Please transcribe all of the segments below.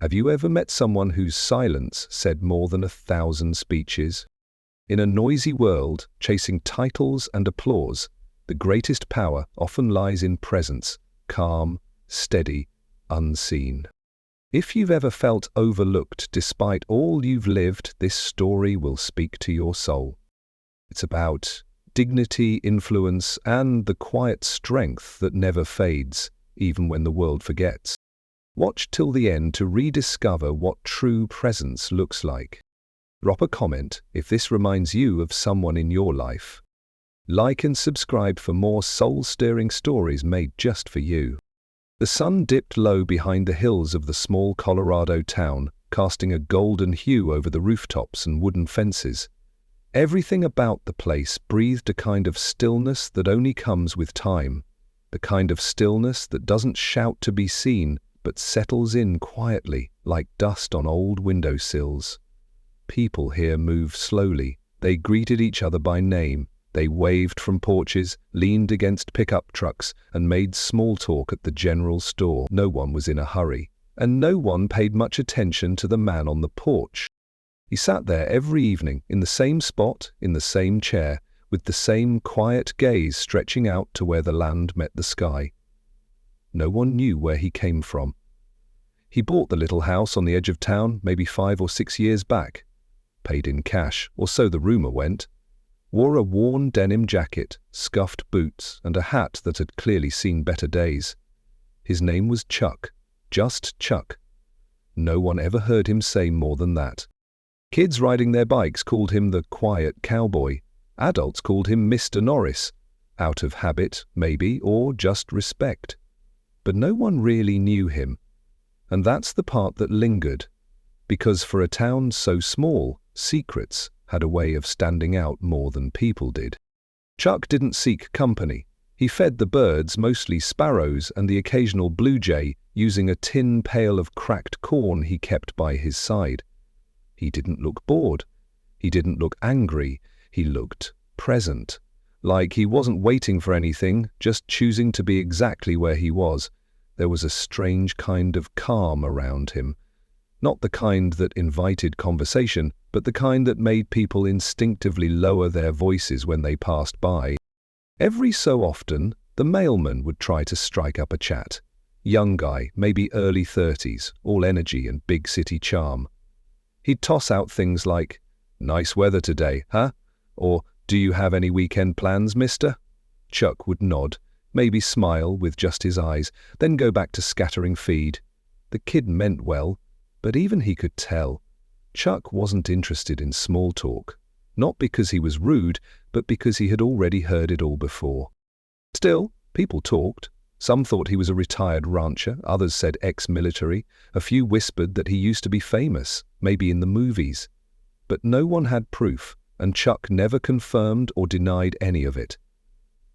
Have you ever met someone whose silence said more than 1,000 speeches? In a noisy world, chasing titles and applause, the greatest power often lies in presence, calm, steady, unseen. If you've ever felt overlooked despite all you've lived, this story will speak to your soul. It's about dignity, influence, and the quiet strength that never fades, even when the world forgets. Watch till the end to rediscover what true presence looks like. Drop a comment if this reminds you of someone in your life. Like and subscribe for more soul-stirring stories made just for you. The sun dipped low behind the hills of the small Colorado town, casting a golden hue over the rooftops and wooden fences. Everything about the place breathed a kind of stillness that only comes with time, the kind of stillness that doesn't shout to be seen, but settles in quietly, like dust on old windowsills. People here moved slowly. They greeted each other by name. They waved from porches, leaned against pickup trucks, and made small talk at the general store. No one was in a hurry, and no one paid much attention to the man on the porch. He sat there every evening, in the same spot, in the same chair, with the same quiet gaze stretching out to where the land met the sky. No one knew where he came from. He bought the little house on the edge of town maybe 5 or 6 years back, paid in cash, or so the rumor went, wore a worn denim jacket, scuffed boots, and a hat that had clearly seen better days. His name was Chuck, just Chuck. No one ever heard him say more than that. Kids riding their bikes called him the quiet cowboy. Adults called him Mr. Norris, out of habit, maybe, or just respect. But no one really knew him. And that's the part that lingered, because for a town so small, secrets had a way of standing out more than people did. Chuck didn't seek company. He fed the birds, mostly sparrows and the occasional blue jay, using a tin pail of cracked corn he kept by his side. He didn't look bored. He didn't look angry. He looked present, like he wasn't waiting for anything, just choosing to be exactly where he was. There was a strange kind of calm around him. Not the kind that invited conversation, but the kind that made people instinctively lower their voices when they passed by. Every so often, the mailman would try to strike up a chat. Young guy, maybe early 30s, all energy and big city charm. He'd toss out things like, "Nice weather today, huh?" Or, "Do you have any weekend plans, mister?" Chuck would nod, maybe smile with just his eyes, then go back to scattering feed. The kid meant well, but even he could tell. Chuck wasn't interested in small talk, not because he was rude, but because he had already heard it all before. Still, people talked. Some thought he was a retired rancher, others said ex-military, a few whispered that he used to be famous, maybe in the movies. But no one had proof, and Chuck never confirmed or denied any of it.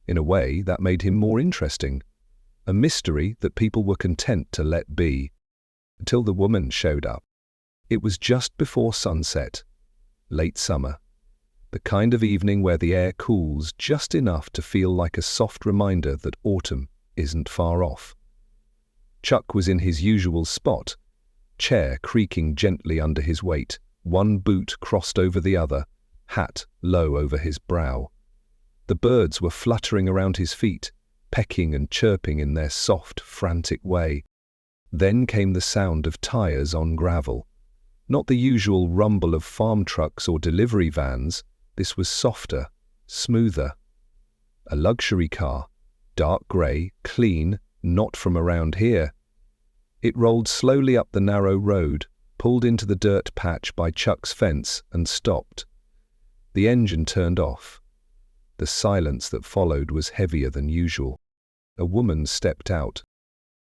In a way, that made him more interesting, a mystery that people were content to let be. Until the woman showed up. It was just before sunset, late summer, the kind of evening where the air cools just enough to feel like a soft reminder that autumn isn't far off. Chuck was in his usual spot, chair creaking gently under his weight, one boot crossed over the other, hat low over his brow. The birds were fluttering around his feet, pecking and chirping in their soft, frantic way. Then came the sound of tires on gravel. Not the usual rumble of farm trucks or delivery vans. This was softer, smoother. A luxury car, dark grey, clean, not from around here. It rolled slowly up the narrow road, pulled into the dirt patch by Chuck's fence, and stopped. The engine turned off. The silence that followed was heavier than usual. A woman stepped out.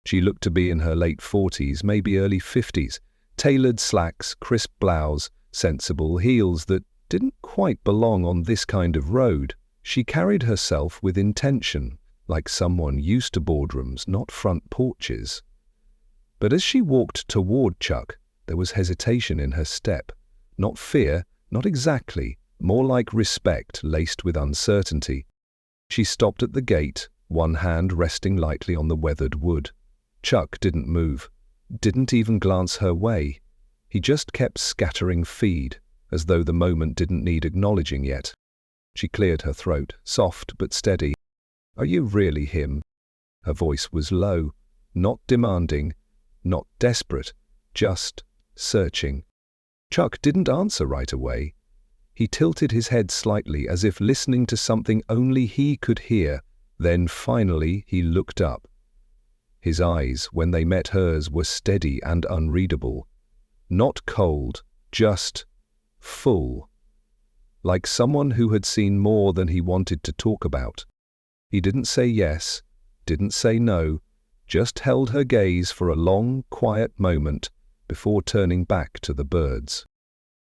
She looked to be in her late 40s, maybe early 50s. Tailored slacks, crisp blouse, sensible heels that didn't quite belong on this kind of road. She carried herself with intention, like someone used to boardrooms, not front porches. But as she walked toward Chuck, there was hesitation in her step. Not fear, not exactly, more like respect laced with uncertainty. She stopped at the gate, one hand resting lightly on the weathered wood. Chuck didn't move. didn't even glance her way. He just kept scattering feed, as though the moment didn't need acknowledging yet. She cleared her throat, soft but steady. "Are you really him?" Her voice was low, not demanding, not desperate, just searching. Chuck didn't answer right away. He tilted his head slightly as if listening to something only he could hear. Then finally he looked up. His eyes, when they met hers, were steady and unreadable. Not cold, just full. Like someone who had seen more than he wanted to talk about. He didn't say yes, didn't say no, just held her gaze for a long, quiet moment before turning back to the birds.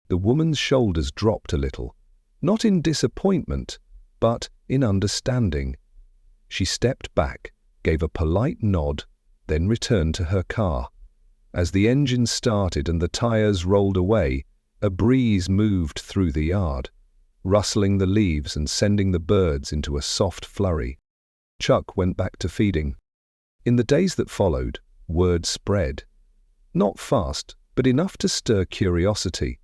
The woman's shoulders dropped a little, not in disappointment, but in understanding. She stepped back, gave a polite nod, then returned to her car. As the engine started and the tires rolled away, a breeze moved through the yard, rustling the leaves and sending the birds into a soft flurry. Chuck went back to feeding. In the days that followed, word spread. Not fast, but enough to stir curiosity.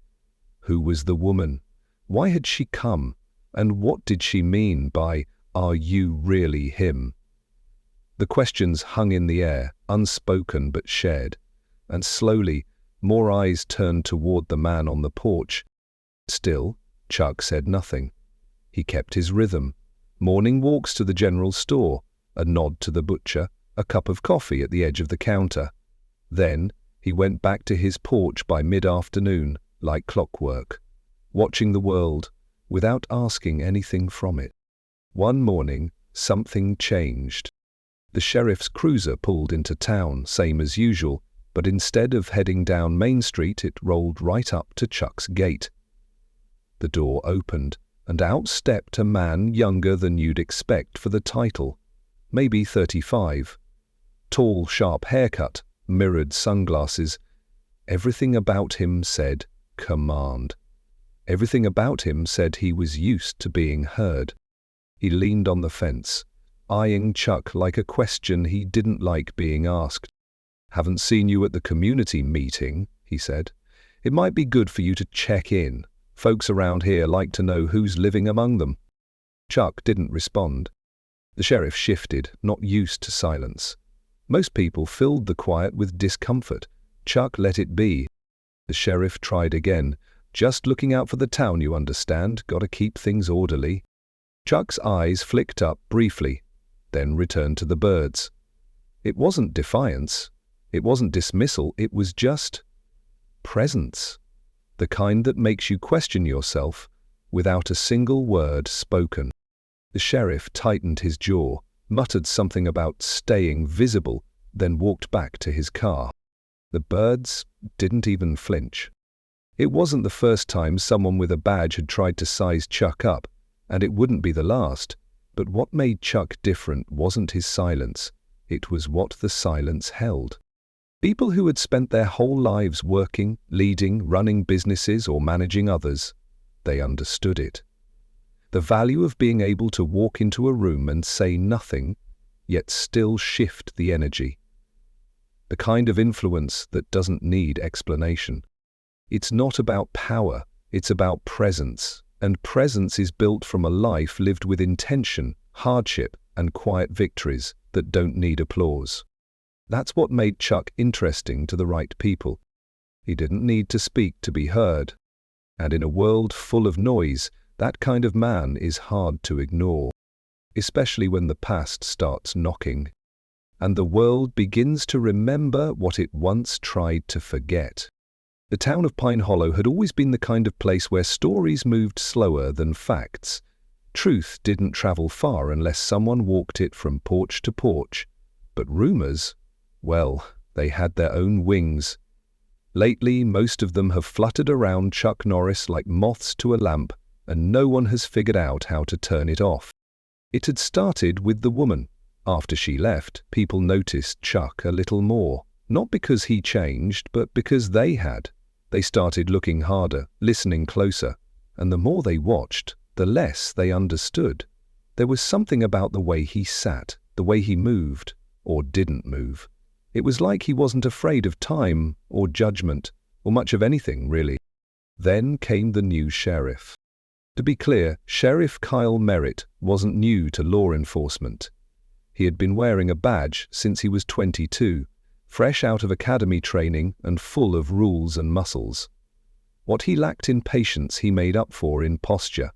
Who was the woman? Why had she come? And what did she mean by, "Are you really him?" The questions hung in the air, unspoken but shared, and slowly more eyes turned toward the man on the porch. Still, Chuck said nothing. He kept his rhythm. Morning walks to the general store, a nod to the butcher, a cup of coffee at the edge of the counter. Then he went back to his porch by mid-afternoon, like clockwork, watching the world without asking anything from it. One morning, something changed. The sheriff's cruiser pulled into town, same as usual, but instead of heading down Main Street, it rolled right up to Chuck's gate. The door opened, and out stepped a man younger than you'd expect for the title, maybe 35. Tall, sharp haircut, mirrored sunglasses. Everything about him said command. Everything about him said he was used to being heard. He leaned on the fence, eyeing Chuck like a question he didn't like being asked. "Haven't seen you at the community meeting," he said. "It might be good for you to check in. Folks around here like to know who's living among them." Chuck didn't respond. The sheriff shifted, not used to silence. Most people filled the quiet with discomfort. Chuck let it be. The sheriff tried again. "Just looking out for the town, you understand. Gotta keep things orderly." Chuck's eyes flicked up briefly, then returned to the birds. It wasn't defiance. It wasn't dismissal. It was just presence. The kind that makes you question yourself without a single word spoken. The sheriff tightened his jaw, muttered something about staying visible, then walked back to his car. The birds didn't even flinch. It wasn't the first time someone with a badge had tried to size Chuck up, and it wouldn't be the last. But what made Chuck different wasn't his silence. It was what the silence held. People who had spent their whole lives working, leading, running businesses or managing others, they understood it. The value of being able to walk into a room and say nothing, yet still shift the energy. The kind of influence that doesn't need explanation. It's not about power, it's about presence, and presence is built from a life lived with intention, hardship, and quiet victories that don't need applause. That's what made Chuck interesting to the right people. He didn't need to speak to be heard. And in a world full of noise, that kind of man is hard to ignore, especially when the past starts knocking, and the world begins to remember what it once tried to forget. The town of Pine Hollow had always been the kind of place where stories moved slower than facts. Truth didn't travel far unless someone walked it from porch to porch. But rumors, well, they had their own wings. Lately, most of them have fluttered around Chuck Norris like moths to a lamp, and no one has figured out how to turn it off. It had started with the woman. After she left, people noticed Chuck a little more, not because he changed, but because they had. They started looking harder, listening closer, and the more they watched, the less they understood. There was something about the way he sat, the way he moved, or didn't move, It was like he wasn't afraid of time or judgment or much of anything, really. Then came the new sheriff. To be clear, Sheriff Kyle Merritt wasn't new to law enforcement. He had been wearing a badge since he was 22, fresh out of academy training and full of rules and muscles. What he lacked in patience he made up for in posture.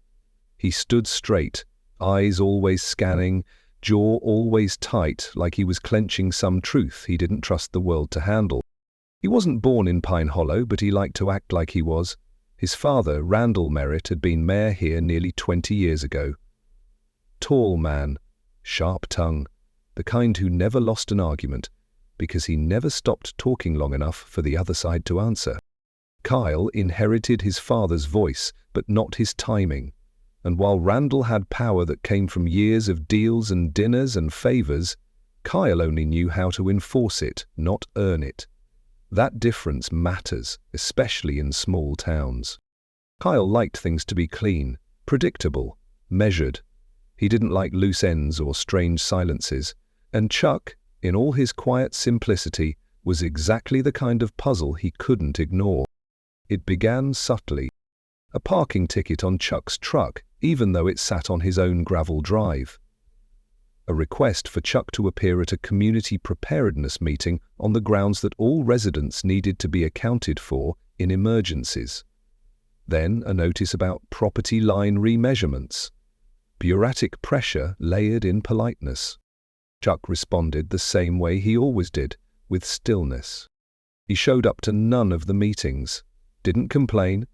He stood straight, eyes always scanning, jaw always tight, like he was clenching some truth he didn't trust the world to handle. He wasn't born in Pine Hollow, but he liked to act like he was. His father, Randall Merritt, had been mayor here nearly 20 years ago. Tall man, sharp tongue, the kind who never lost an argument, because he never stopped talking long enough for the other side to answer. Kyle inherited his father's voice, but not his timing. And while Randall had power that came from years of deals and dinners and favors, Kyle only knew how to enforce it, not earn it. That difference matters, especially in small towns. Kyle liked things to be clean, predictable, measured. He didn't like loose ends or strange silences. And Chuck, in all his quiet simplicity, was exactly the kind of puzzle he couldn't ignore. It began subtly. A parking ticket on Chuck's truck, even though it sat on his own gravel drive. A request for Chuck to appear at a community preparedness meeting on the grounds that all residents needed to be accounted for in emergencies. Then a notice about property line remeasurements. Bureaucratic pressure layered in politeness. Chuck responded the same way he always did, with stillness. He showed up to none of the meetings, didn't complain,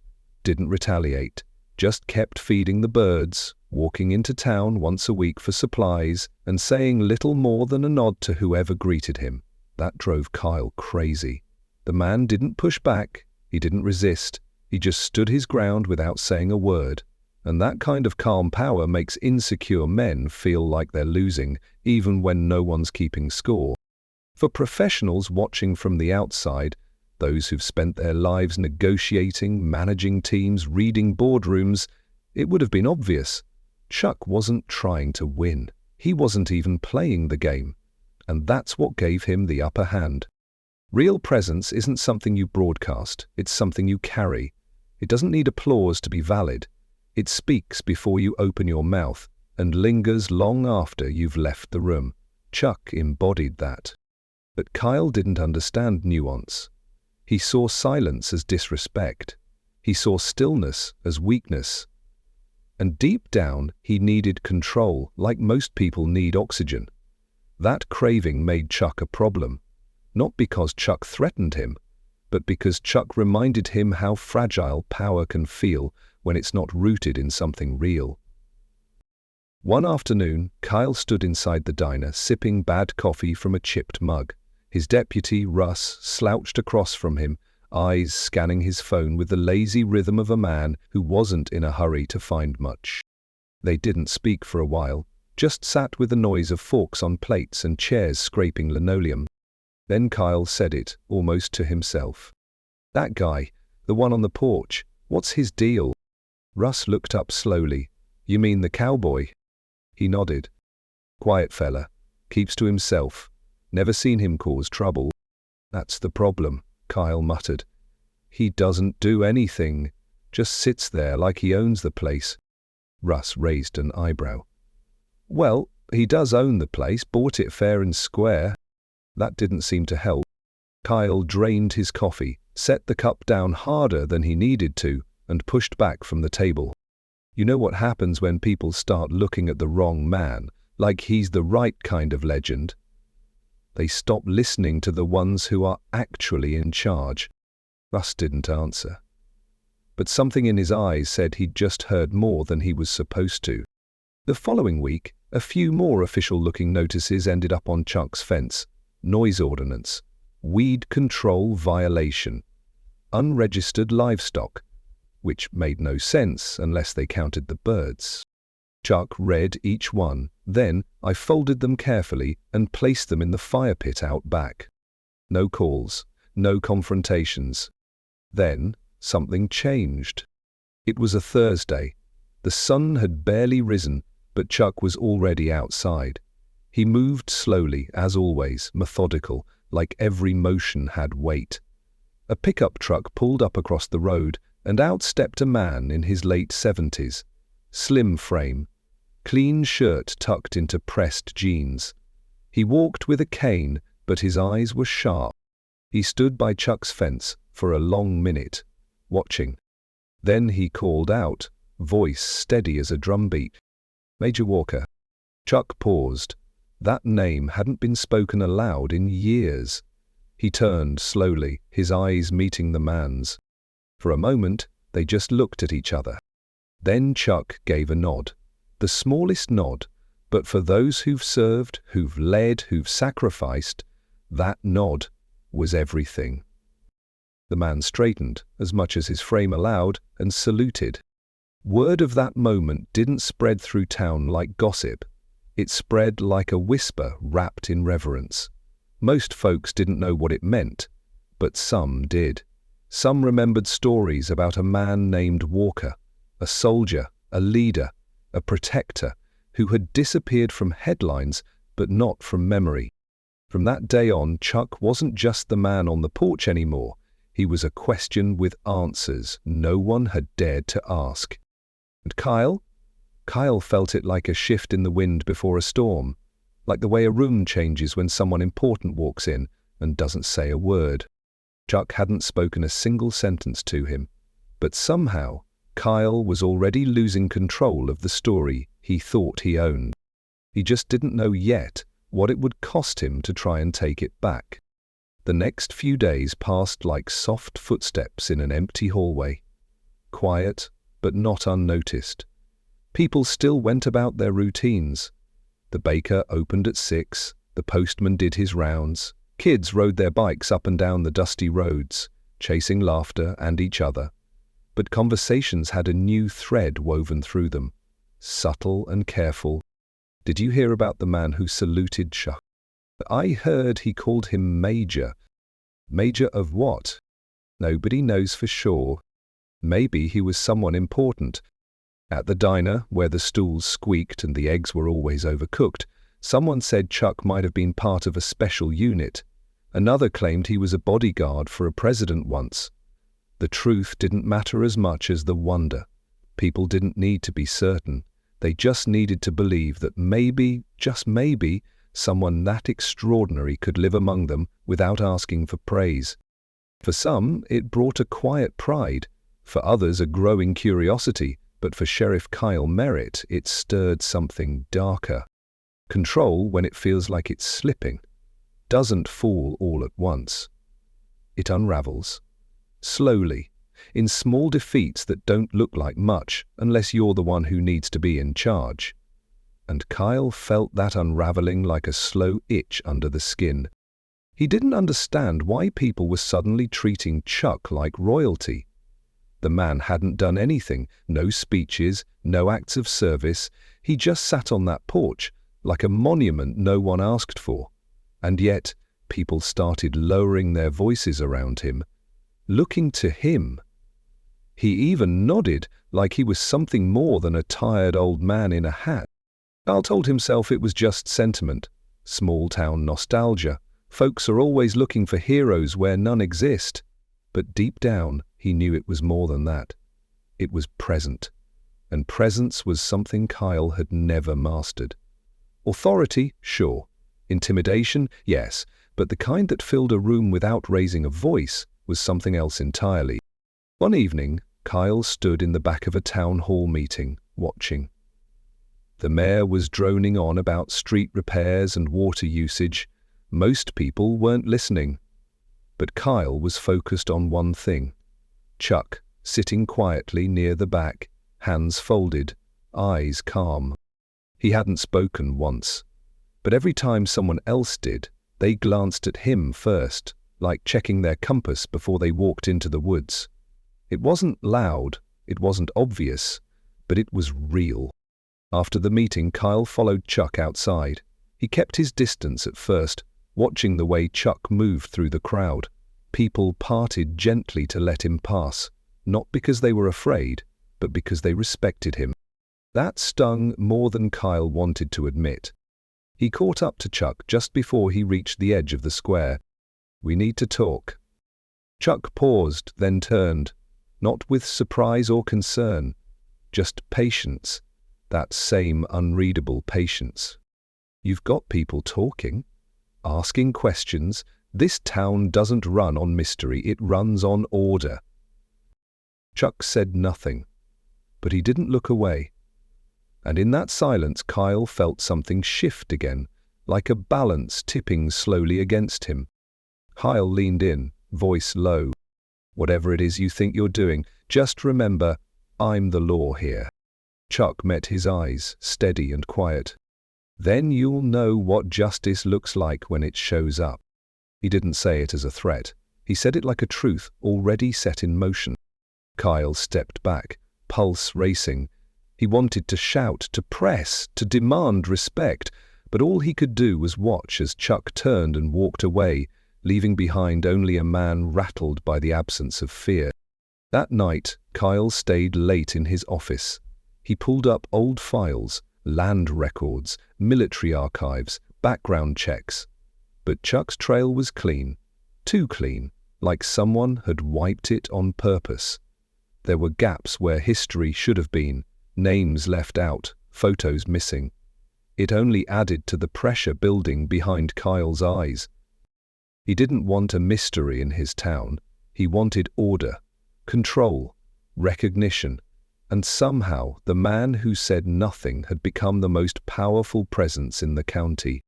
didn't retaliate, just kept feeding the birds, walking into town once a week for supplies, and saying little more than a nod to whoever greeted him. That drove Kyle crazy. The man didn't push back, he didn't resist, he just stood his ground without saying a word. And that kind of calm power makes insecure men feel like they're losing, even when no one's keeping score. For professionals watching from the outside, those who've spent their lives negotiating, managing teams, reading boardrooms, it would have been obvious. Chuck wasn't trying to win. He wasn't even playing the game. And that's what gave him the upper hand. Real presence isn't something you broadcast, it's something you carry. It doesn't need applause to be valid. It speaks before you open your mouth and lingers long after you've left the room. Chuck embodied that. But Kyle didn't understand nuance. He saw silence as disrespect. He saw stillness as weakness. And deep down, he needed control, like most people need oxygen. That craving made Chuck a problem. Not because Chuck threatened him, but because Chuck reminded him how fragile power can feel when it's not rooted in something real. One afternoon, Kyle stood inside the diner sipping bad coffee from a chipped mug. His deputy, Russ, slouched across from him, eyes scanning his phone with the lazy rhythm of a man who wasn't in a hurry to find much. They didn't speak for a while, just sat with the noise of forks on plates and chairs scraping linoleum. Then Kyle said it, almost to himself. "That guy, the one on the porch, what's his deal?" Russ looked up slowly. "You mean the cowboy?" He nodded. "Quiet fella, keeps to himself. Never seen him cause trouble." "That's the problem," Kyle muttered. "He doesn't do anything, just sits there like he owns the place." Russ raised an eyebrow. "Well, he does own the place, bought it fair and square." That didn't seem to help. Kyle drained his coffee, set the cup down harder than he needed to, and pushed back from the table. "You know what happens when people start looking at the wrong man, like he's the right kind of legend? They stop listening to the ones who are actually in charge." Russ didn't answer. But something in his eyes said he'd just heard more than he was supposed to. The following week, a few more official-looking notices ended up on Chuck's fence. Noise ordinance, weed control violation, unregistered livestock, which made no sense unless they counted the birds. Chuck read each one, then I folded them carefully and placed them in the fire pit out back. No calls, no confrontations. Then something changed. It was a Thursday. The sun had barely risen, but Chuck was already outside. He moved slowly, as always, methodical, like every motion had weight. A pickup truck pulled up across the road, and out stepped a man in his late 70s. Slim frame, clean shirt tucked into pressed jeans. He walked with a cane, but his eyes were sharp. He stood by Chuck's fence for a long minute, watching. Then he called out, voice steady as a drumbeat. "Major Walker." Chuck paused. That name hadn't been spoken aloud in years. He turned slowly, his eyes meeting the man's. For a moment, they just looked at each other. Then Chuck gave a nod. The smallest nod, but for those who've served, who've led, who've sacrificed, that nod was everything. The man straightened, as much as his frame allowed, and saluted. Word of that moment didn't spread through town like gossip. It spread like a whisper wrapped in reverence. Most folks didn't know what it meant, but some did. Some remembered stories about a man named Walker, a soldier, a leader, a protector, who had disappeared from headlines but not from memory. From that day on, Chuck wasn't just the man on the porch anymore. He was a question with answers no one had dared to ask. And Kyle? Kyle felt it like a shift in the wind before a storm, like the way a room changes when someone important walks in and doesn't say a word. Chuck hadn't spoken a single sentence to him, but somehow Kyle was already losing control of the story he thought he owned. He just didn't know yet what it would cost him to try and take it back. The next few days passed like soft footsteps in an empty hallway. Quiet, but not unnoticed. People still went about their routines. The baker opened at 6, the postman did his rounds, kids rode their bikes up and down the dusty roads, chasing laughter and each other. But conversations had a new thread woven through them, subtle and careful. "Did you hear about the man who saluted Chuck?" "I heard he called him Major." "Major of what?" "Nobody knows for sure. Maybe he was someone important." At the diner, where the stools squeaked and the eggs were always overcooked, someone said Chuck might have been part of a special unit. Another claimed he was a bodyguard for a president once. The truth didn't matter as much as the wonder. People didn't need to be certain. They just needed to believe that maybe, just maybe, someone that extraordinary could live among them without asking for praise. For some, it brought a quiet pride. For others, a growing curiosity. But for Sheriff Kyle Merritt, it stirred something darker. Control, when it feels like it's slipping, doesn't fall all at once. It unravels. Slowly, in small defeats that don't look like much unless you're the one who needs to be in charge. And Kyle felt that unraveling like a slow itch under the skin. He didn't understand why people were suddenly treating Chuck like royalty. The man hadn't done anything, no speeches, no acts of service. He just sat on that porch, like a monument no one asked for. And yet, people started lowering their voices around him, looking to him. He even nodded like he was something more than a tired old man in a hat. Kyle told himself it was just sentiment, small-town nostalgia. Folks are always looking for heroes where none exist. But deep down, he knew it was more than that. It was present. And presence was something Kyle had never mastered. Authority, sure. Intimidation, yes. But the kind that filled a room without raising a voice was something else entirely. One evening, Kyle stood in the back of a town hall meeting, watching. The mayor was droning on about street repairs and water usage. Most people weren't listening. But Kyle was focused on one thing. Chuck, sitting quietly near the back, hands folded, eyes calm. He hadn't spoken once, but every time someone else did, they glanced at him first, like checking their compass before they walked into the woods. It wasn't loud, it wasn't obvious, but it was real. After the meeting, Kyle followed Chuck outside. He kept his distance at first, watching the way Chuck moved through the crowd. People parted gently to let him pass, not because they were afraid, but because they respected him. That stung more than Kyle wanted to admit. He caught up to Chuck just before he reached the edge of the square. We need to talk." Chuck paused, then turned, not with surprise or concern, just patience, that same unreadable patience. "You've got people talking, asking questions. This town doesn't run on mystery, it runs on order." Chuck said nothing, but he didn't look away. And in that silence, Kyle felt something shift again, like a balance tipping slowly against him. Kyle leaned in, voice low. "Whatever it is you think you're doing, just remember, I'm the law here." Chuck met his eyes, steady and quiet. "Then you'll know what justice looks like when it shows up." He didn't say it as a threat. He said it like a truth already set in motion. Kyle stepped back, pulse racing. He wanted to shout, to press, to demand respect, but all he could do was watch as Chuck turned and walked away, leaving behind only a man rattled by the absence of fear. That night, Kyle stayed late in his office. He pulled up old files, land records, military archives, background checks. But Chuck's trail was clean, too clean, like someone had wiped it on purpose. There were gaps where history should have been, names left out, photos missing. It only added to the pressure building behind Kyle's eyes. He didn't want a mystery in his town. He wanted order, control, recognition, and somehow the man who said nothing had become the most powerful presence in the county.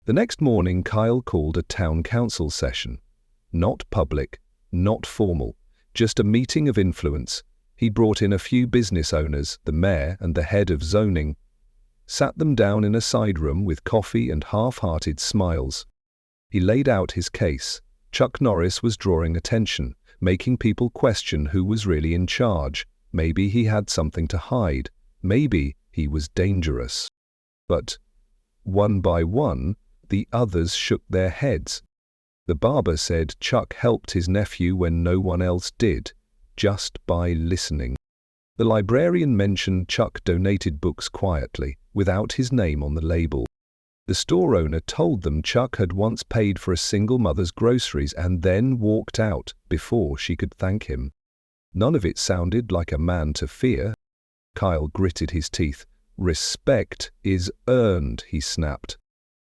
The next morning, Kyle called a town council session. Not public, not formal, just a meeting of influence. He brought in a few business owners, the mayor and the head of zoning, sat them down in a side room with coffee and half-hearted smiles. He laid out his case. Chuck Norris was drawing attention, making people question who was really in charge. Maybe he had something to hide. Maybe he was dangerous. But one by one, the others shook their heads. The barber said Chuck helped his nephew when no one else did, just by listening. The librarian mentioned Chuck donated books quietly, without his name on the label. The store owner told them Chuck had once paid for a single mother's groceries and then walked out before she could thank him. None of it sounded like a man to fear. Kyle gritted his teeth. "Respect is earned," he snapped.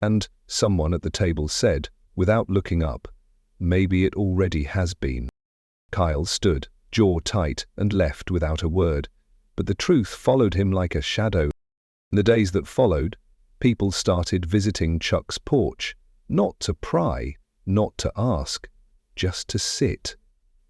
And someone at the table said, without looking up, "Maybe it already has been." Kyle stood, jaw tight, and left without a word. But the truth followed him like a shadow. In the days that followed, people started visiting Chuck's porch, not to pry, not to ask, just to sit,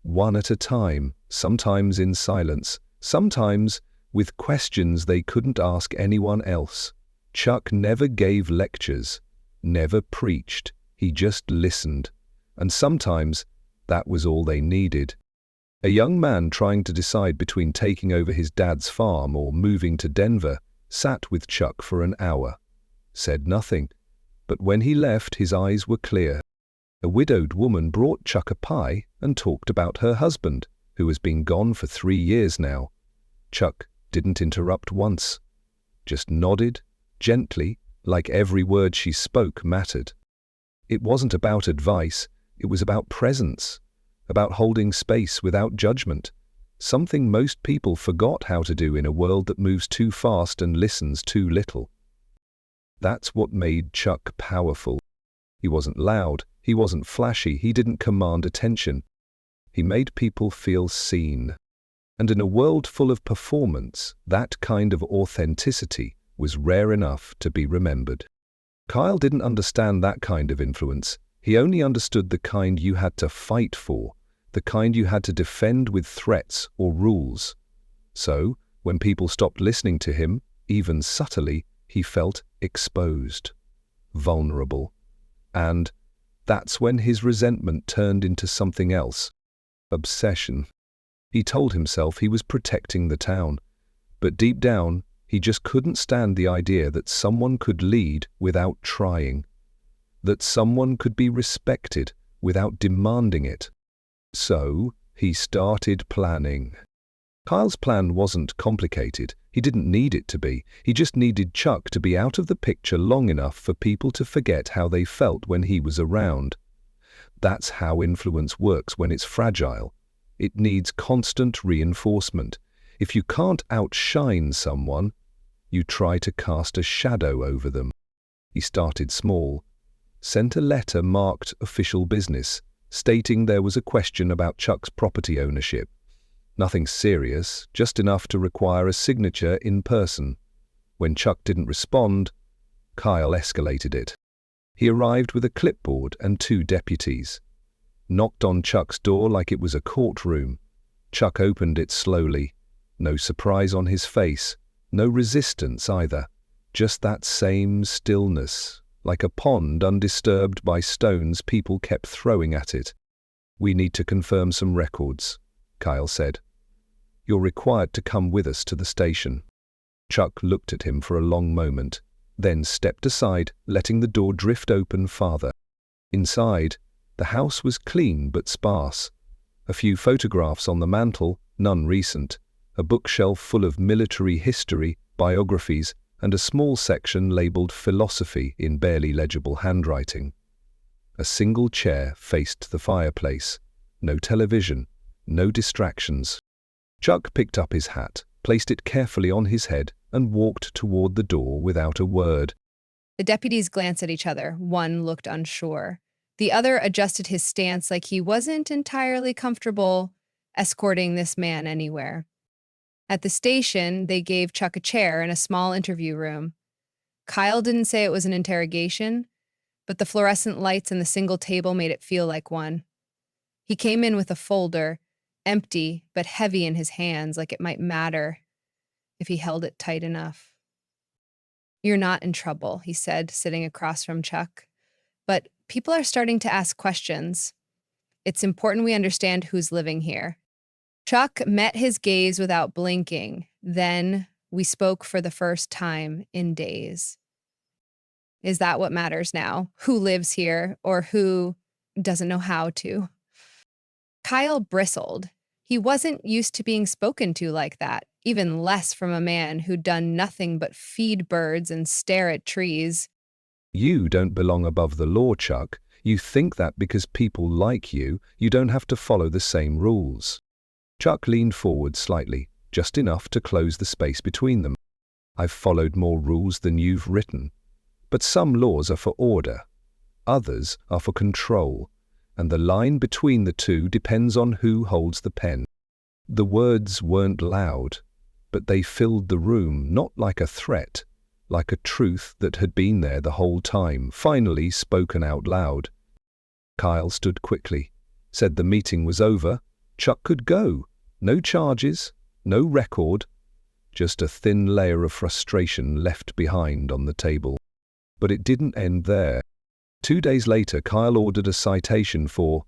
one at a time, sometimes in silence, sometimes with questions they couldn't ask anyone else. Chuck never gave lectures, never preached, he just listened, and sometimes that was all they needed. A young man trying to decide between taking over his dad's farm or moving to Denver sat with Chuck for an hour, said nothing, but when he left his eyes were clear. A widowed woman brought Chuck a pie and talked about her husband, who has been gone for 3 years now. Chuck didn't interrupt once, just nodded, gently, like every word she spoke mattered. It wasn't about advice, it was about presence, about holding space without judgment, something most people forgot how to do in a world that moves too fast and listens too little. That's what made Chuck powerful. He wasn't loud, he wasn't flashy, he didn't command attention. He made people feel seen. And in a world full of performance, that kind of authenticity was rare enough to be remembered. Kyle didn't understand that kind of influence. He only understood the kind you had to fight for, the kind you had to defend with threats or rules. So, when people stopped listening to him, even subtly, he felt exposed, vulnerable. And that's when his resentment turned into something else. Obsession. He told himself he was protecting the town, but deep down, he just couldn't stand the idea that someone could lead without trying, that someone could be respected without demanding it. So, he started planning. Kyle's plan wasn't complicated. He didn't need it to be. He just needed Chuck to be out of the picture long enough for people to forget how they felt when he was around. That's how influence works when it's fragile. It needs constant reinforcement. If you can't outshine someone, you try to cast a shadow over them. He started small. Sent a letter marked official business, stating there was a question about Chuck's property ownership. Nothing serious, just enough to require a signature in person. When Chuck didn't respond, Kyle escalated it. He arrived with a clipboard and 2 deputies. Knocked on Chuck's door like it was a courtroom. Chuck opened it slowly. No surprise on his face, no resistance either. Just that same stillness, like a pond undisturbed by stones people kept throwing at it. "We need to confirm some records," Kyle said. "You're required to come with us to the station." Chuck looked at him for a long moment, then stepped aside, letting the door drift open farther. Inside, the house was clean but sparse. A few photographs on the mantel, none recent, a bookshelf full of military history, biographies, and a small section labeled philosophy in barely legible handwriting. A single chair faced the fireplace. No television, no distractions. Chuck picked up his hat, placed it carefully on his head, and walked toward the door without a word. The deputies glanced at each other. One looked unsure. The other adjusted his stance like he wasn't entirely comfortable escorting this man anywhere. At the station, they gave Chuck a chair in a small interview room. Kyle didn't say it was an interrogation, but the fluorescent lights and the single table made it feel like one. He came in with a folder, empty but heavy in his hands, like it might matter if he held it tight enough. "You're not in trouble," he said, sitting across from Chuck. "But people are starting to ask questions. It's important we understand who's living here." Chuck met his gaze without blinking. Then we spoke for the first time in days. "Is that what matters now? Who lives here or who doesn't know how to?" Kyle bristled. He wasn't used to being spoken to like that, even less from a man who'd done nothing but feed birds and stare at trees. "You don't belong above the law, Chuck. You think that because people like you, you don't have to follow the same rules." Chuck leaned forward slightly, just enough to close the space between them. "I've followed more rules than you've written. But some laws are for order. Others are for control. And the line between the two depends on who holds the pen." The words weren't loud, but they filled the room, not like a threat, like a truth that had been there the whole time, finally spoken out loud. Kyle stood quickly, said the meeting was over. Chuck could go. No charges, no record, just a thin layer of frustration left behind on the table. But it didn't end there. 2 days later, Kyle ordered a citation for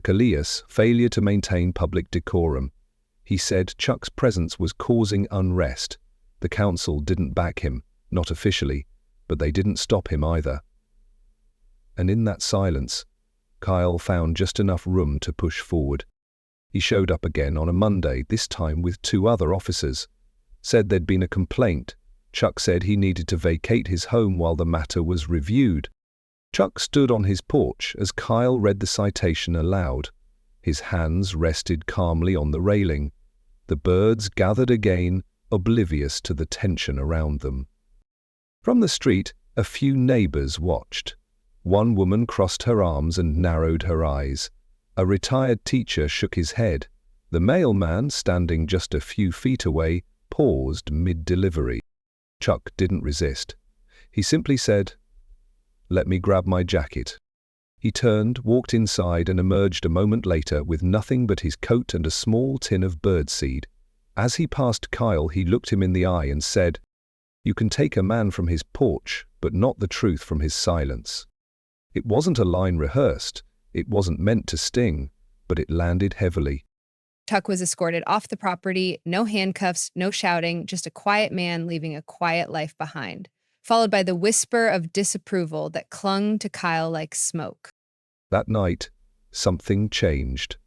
Callias' failure to maintain public decorum. He said Chuck's presence was causing unrest. The council didn't back him, not officially, but they didn't stop him either. And in that silence, Kyle found just enough room to push forward. He showed up again on a Monday, this time with 2 other officers. Said there'd been a complaint. Chuck said he needed to vacate his home while the matter was reviewed. Chuck stood on his porch as Kyle read the citation aloud. His hands rested calmly on the railing. The birds gathered again, oblivious to the tension around them. From the street, a few neighbors watched. One woman crossed her arms and narrowed her eyes. A retired teacher shook his head. The mailman, standing just a few feet away, paused mid-delivery. Chuck didn't resist. He simply said, "Let me grab my jacket." He turned, walked inside, and emerged a moment later with nothing but his coat and a small tin of birdseed. As he passed Kyle, he looked him in the eye and said, "You can take a man from his porch, but not the truth from his silence." It wasn't a line rehearsed. It wasn't meant to sting, but it landed heavily. Chuck was escorted off the property, no handcuffs, no shouting, just a quiet man leaving a quiet life behind, followed by the whisper of disapproval that clung to Kyle like smoke. That night, something changed.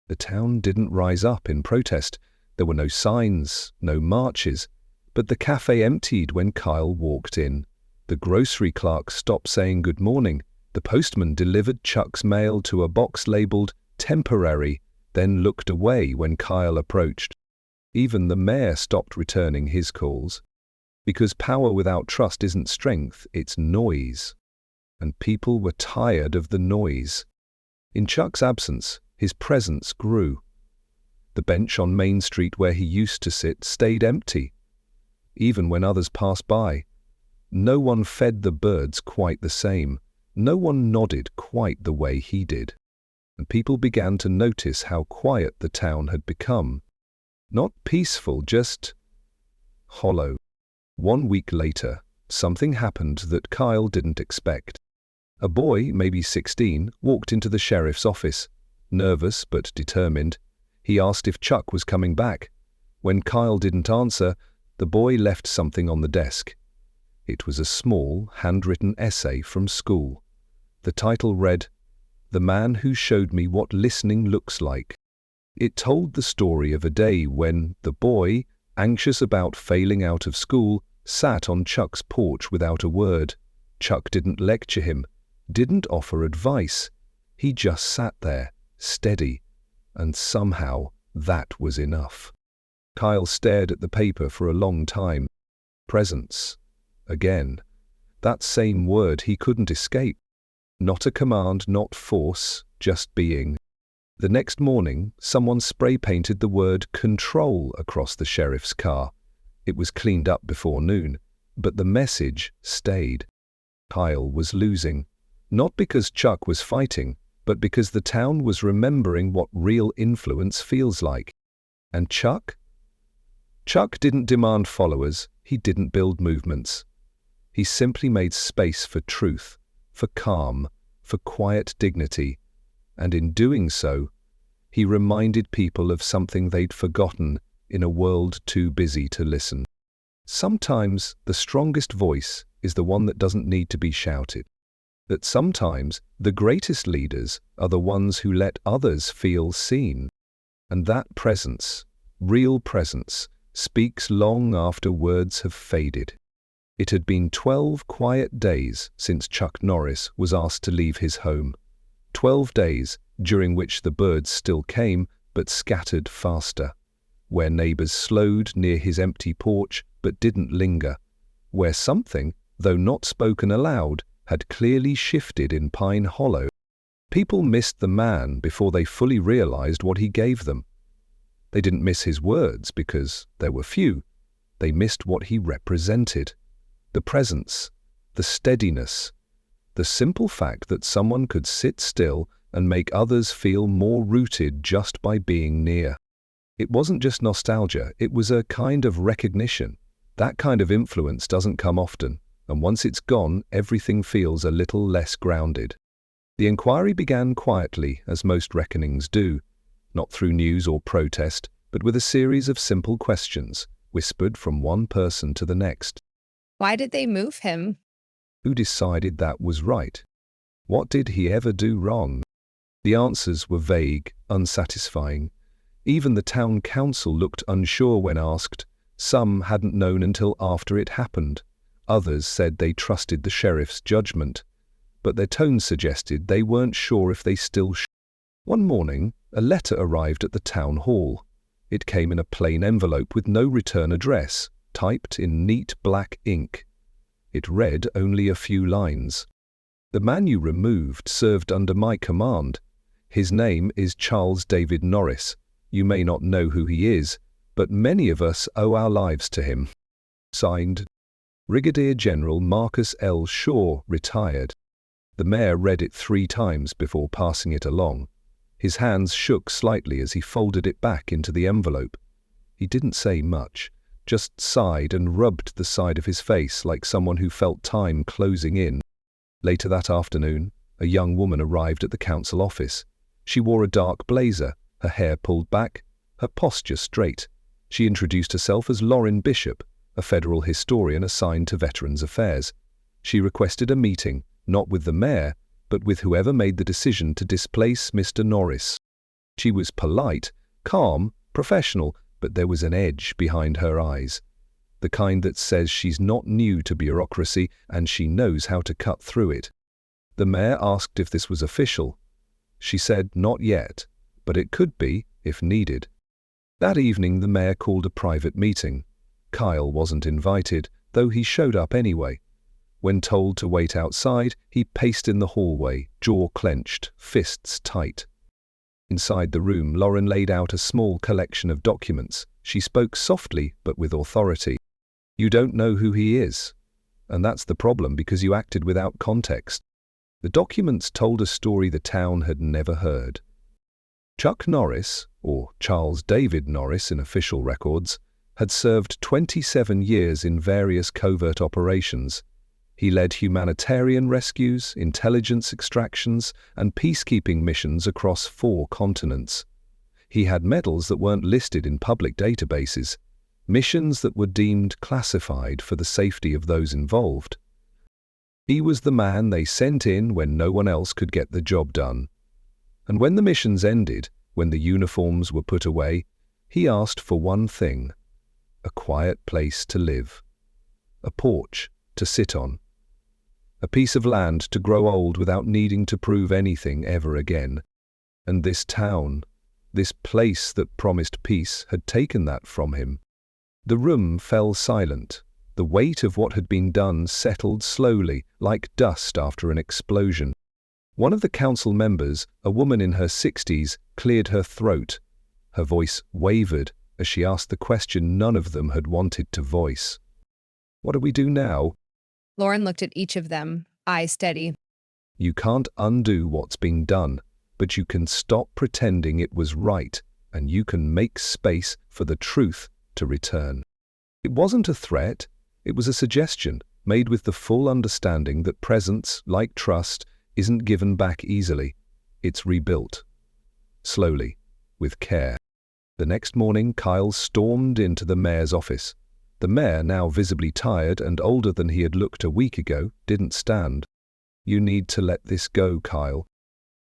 The town didn't rise up in protest. There were no signs, no marches, but the cafe emptied when Kyle walked in. The grocery clerk stopped saying good morning. The postman delivered Chuck's mail to a box labeled "Temporary," then looked away when Kyle approached. Even the mayor stopped returning his calls. Because power without trust isn't strength, it's noise. And people were tired of the noise. In Chuck's absence, his presence grew. The bench on Main Street where he used to sit stayed empty. Even when others passed by, no one fed the birds quite the same. No one nodded quite the way he did. And people began to notice how quiet the town had become. Not peaceful, just hollow. 1 week later, something happened that Kyle didn't expect. A boy, maybe 16, walked into the sheriff's office. Nervous but determined, he asked if Chuck was coming back. When Kyle didn't answer, the boy left something on the desk. It was a small, handwritten essay from school. The title read, "The Man Who Showed Me What Listening Looks Like." It told the story of a day when the boy, anxious about failing out of school, sat on Chuck's porch without a word. Chuck didn't lecture him, didn't offer advice. He just sat there, steady, and somehow that was enough. Kyle stared at the paper for a long time. Presence. Again. That same word he couldn't escape. Not a command, not force, just being. The next morning, someone spray-painted the word "control" across the sheriff's car. It was cleaned up before noon, but the message stayed. Kyle was losing. Not because Chuck was fighting, but because the town was remembering what real influence feels like. And Chuck? Chuck didn't demand followers, he didn't build movements. He simply made space for truth, for calm, for quiet dignity, and in doing so, he reminded people of something they'd forgotten in a world too busy to listen. Sometimes the strongest voice is the one that doesn't need to be shouted. That sometimes the greatest leaders are the ones who let others feel seen. And that presence, real presence, speaks long after words have faded. It had been 12 quiet days since Chuck Norris was asked to leave his home. 12 days during which the birds still came, but scattered faster. Where neighbors slowed near his empty porch, but didn't linger. Where something, though not spoken aloud, had clearly shifted in Pine Hollow. People missed the man before they fully realized what he gave them. They didn't miss his words because there were few. They missed what he represented. The presence, the steadiness, the simple fact that someone could sit still and make others feel more rooted just by being near. It wasn't just nostalgia, it was a kind of recognition. That kind of influence doesn't come often, and once it's gone, everything feels a little less grounded. The inquiry began quietly, as most reckonings do, not through news or protest, but with a series of simple questions, whispered from one person to the next. Why did they move him? Who decided that was right? What did he ever do wrong? The answers were vague, unsatisfying. Even the town council looked unsure when asked. Some hadn't known until after it happened. Others said they trusted the sheriff's judgment, but their tone suggested they weren't sure if they still should. One morning, a letter arrived at the town hall. It came in a plain envelope with no return address, typed in neat black ink. It read only a few lines. "The man you removed served under my command. His name is Charles David Norris. You may not know who he is, but many of us owe our lives to him. Signed, Brigadier General Marcus L. Shaw, retired." The mayor read it 3 times before passing it along. His hands shook slightly as he folded it back into the envelope. He didn't say much, just sighed and rubbed the side of his face like someone who felt time closing in. Later that afternoon, a young woman arrived at the council office. She wore a dark blazer, her hair pulled back, her posture straight. She introduced herself as Lauren Bishop, a federal historian assigned to Veterans Affairs. She requested a meeting, not with the mayor, but with whoever made the decision to displace Mr. Norris. She was polite, calm, professional, but there was an edge behind her eyes. The kind that says she's not new to bureaucracy and she knows how to cut through it. The mayor asked if this was official. She said not yet, but it could be, if needed. That evening the mayor called a private meeting. Kyle wasn't invited, though he showed up anyway. When told to wait outside, he paced in the hallway, jaw clenched, fists tight. Inside the room, Lauren laid out a small collection of documents. She spoke softly, but with authority. "You don't know who he is. And that's the problem, because you acted without context." The documents told a story the town had never heard. Chuck Norris, or Charles David Norris in official records, had served 27 years in various covert operations. He led humanitarian rescues, intelligence extractions, and peacekeeping missions across 4 continents. He had medals that weren't listed in public databases, missions that were deemed classified for the safety of those involved. He was the man they sent in when no one else could get the job done. And when the missions ended, when the uniforms were put away, he asked for one thing: a quiet place to live, a porch to sit on, a piece of land to grow old without needing to prove anything ever again. And this town, this place that promised peace, had taken that from him. The room fell silent. The weight of what had been done settled slowly, like dust after an explosion. One of the council members, a woman in her 60s, cleared her throat. Her voice wavered as she asked the question none of them had wanted to voice. "What do we do now?" Lauren looked at each of them, eyes steady. "You can't undo what's been done, but you can stop pretending it was right, and you can make space for the truth to return." It wasn't a threat. It was a suggestion, made with the full understanding that presence, like trust, isn't given back easily. It's rebuilt. Slowly, with care. The next morning, Kyle stormed into the mayor's office. The mayor, now visibly tired and older than he had looked a week ago, didn't stand. "You need to let this go, Kyle."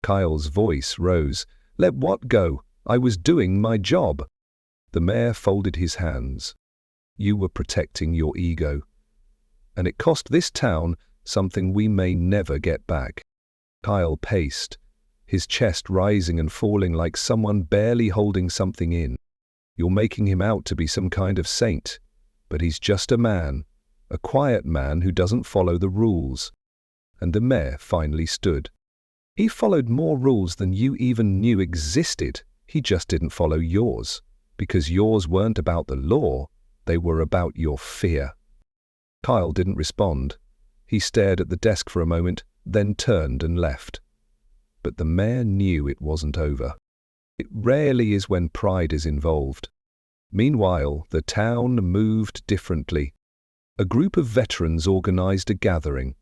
Kyle's voice rose. "Let what go? I was doing my job." The mayor folded his hands. "You were protecting your ego. And it cost this town something we may never get back." Kyle paced, his chest rising and falling like someone barely holding something in. "You're making him out to be some kind of saint, but he's just a man, a quiet man who doesn't follow the rules." And the mayor finally stood. "He followed more rules than you even knew existed. He just didn't follow yours, because yours weren't about the law. They were about your fear." Kyle didn't respond. He stared at the desk for a moment, then turned and left. But the mayor knew it wasn't over. It rarely is when pride is involved. Meanwhile, the town moved differently. A group of veterans organized a gathering.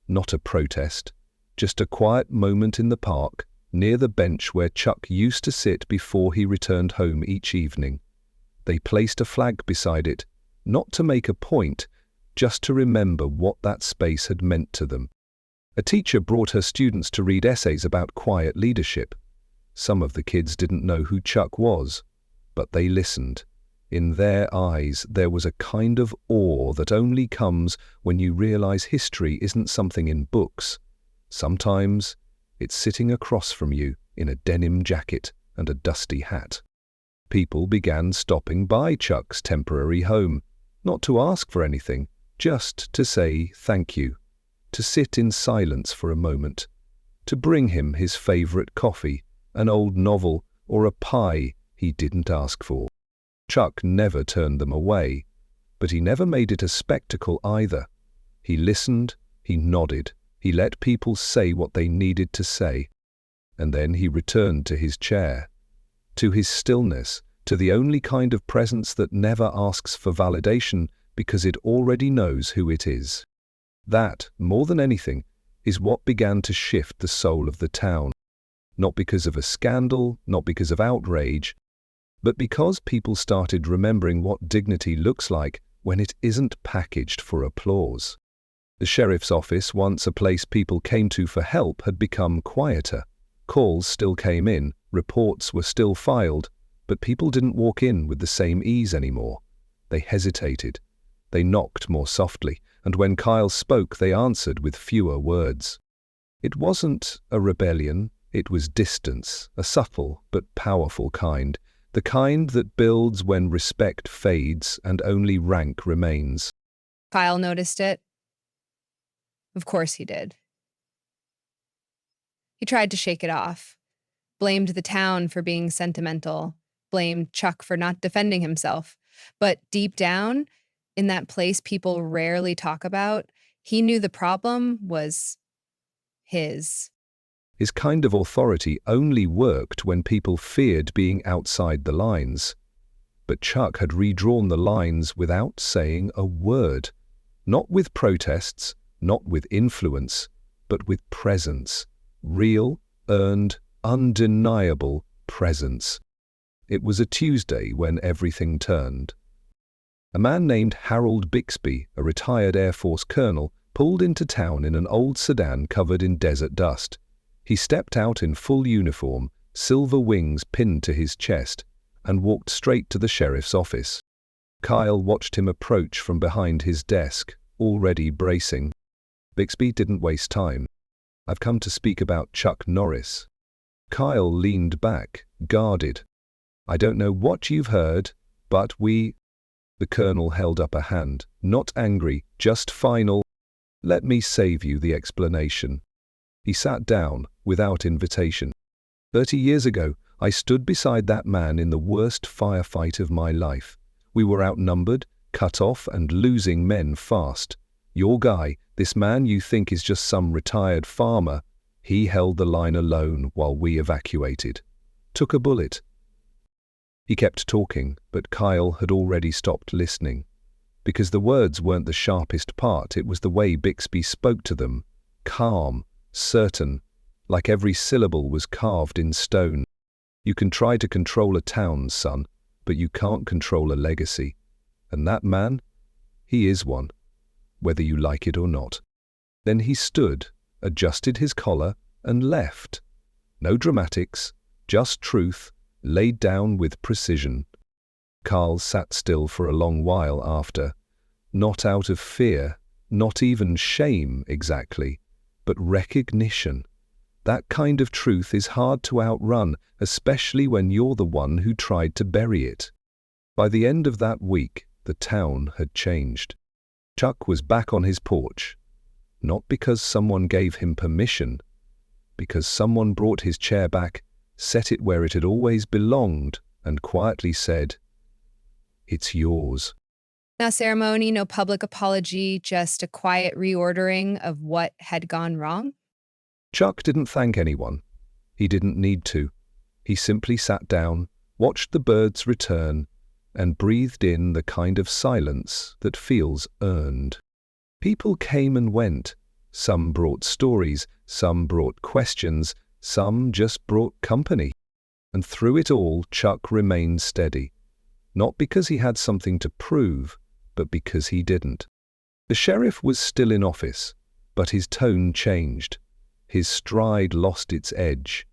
Not a protest, just a quiet moment in the park, near the bench where Chuck used to sit before he returned home each evening. They placed a flag beside it, not to make a point, just to remember what that space had meant to them. A teacher brought her students to read essays about quiet leadership. Some of the kids didn't know who Chuck was, but they listened. In their eyes, there was a kind of awe that only comes when you realize history isn't something in books. Sometimes it's sitting across from you in a denim jacket and a dusty hat. People began stopping by Chuck's temporary home, not to ask for anything, just to say thank you, to sit in silence for a moment, to bring him his favorite coffee, an old novel, or a pie he didn't ask for. Chuck never turned them away, but he never made it a spectacle either. He listened, he nodded, he let people say what they needed to say. And then he returned to his chair, to his stillness, to the only kind of presence that never asks for validation because it already knows who it is. That, more than anything, is what began to shift the soul of the town. Not because of a scandal, not because of outrage, but because people started remembering what dignity looks like when it isn't packaged for applause. The sheriff's office, once a place people came to for help, had become quieter. Calls still came in, reports were still filed, but people didn't walk in with the same ease anymore. They hesitated. They knocked more softly, and when Kyle spoke, they answered with fewer words. It wasn't a rebellion, it was distance, a subtle but powerful kind, the kind that builds when respect fades and only rank remains. Kyle noticed it. Of course he did. He tried to shake it off, blamed the town for being sentimental, blamed Chuck for not defending himself. But deep down, in that place people rarely talk about, he knew the problem was his. His kind of authority only worked when people feared being outside the lines. But Chuck had redrawn the lines without saying a word. Not with protests, not with influence, but with presence. Real, earned, undeniable presence. It was a Tuesday when everything turned. A man named Harold Bixby, a retired Air Force colonel, pulled into town in an old sedan covered in desert dust. He stepped out in full uniform, silver wings pinned to his chest, and walked straight to the sheriff's office. Kyle watched him approach from behind his desk, already bracing. Bixby didn't waste time. "I've come to speak about Chuck Norris." Kyle leaned back, guarded. "I don't know what you've heard, but The colonel held up a hand, not angry, just final. "Let me save you the explanation." He sat down, without invitation. 30 years ago, I stood beside that man in the worst firefight of my life. We were outnumbered, cut off, and losing men fast. Your guy, this man you think is just some retired farmer, he held the line alone while we evacuated. Took a bullet. He kept talking, but Kyle had already stopped listening. Because the words weren't the sharpest part, it was the way Bixby spoke to them. Calm, certain, like every syllable was carved in stone. "You can try to control a town, son, but you can't control a legacy. And that man, he is one, whether you like it or not." Then he stood, adjusted his collar, and left. No dramatics, just truth, laid down with precision. Carl sat still for a long while after, not out of fear, not even shame exactly, but recognition. That kind of truth is hard to outrun, especially when you're the one who tried to bury it. By the end of that week, the town had changed. Chuck was back on his porch, not because someone gave him permission, because someone brought his chair back, set it where it had always belonged, and quietly said, "It's yours." No ceremony, no public apology, just a quiet reordering of what had gone wrong. Chuck didn't thank anyone. He didn't need to. He simply sat down, watched the birds return, and breathed in the kind of silence that feels earned. People came and went. Some brought stories, some brought questions, some just brought company. And through it all, Chuck remained steady. Not because he had something to prove, but because he didn't. The sheriff was still in office, but his tone changed. His stride lost its edge.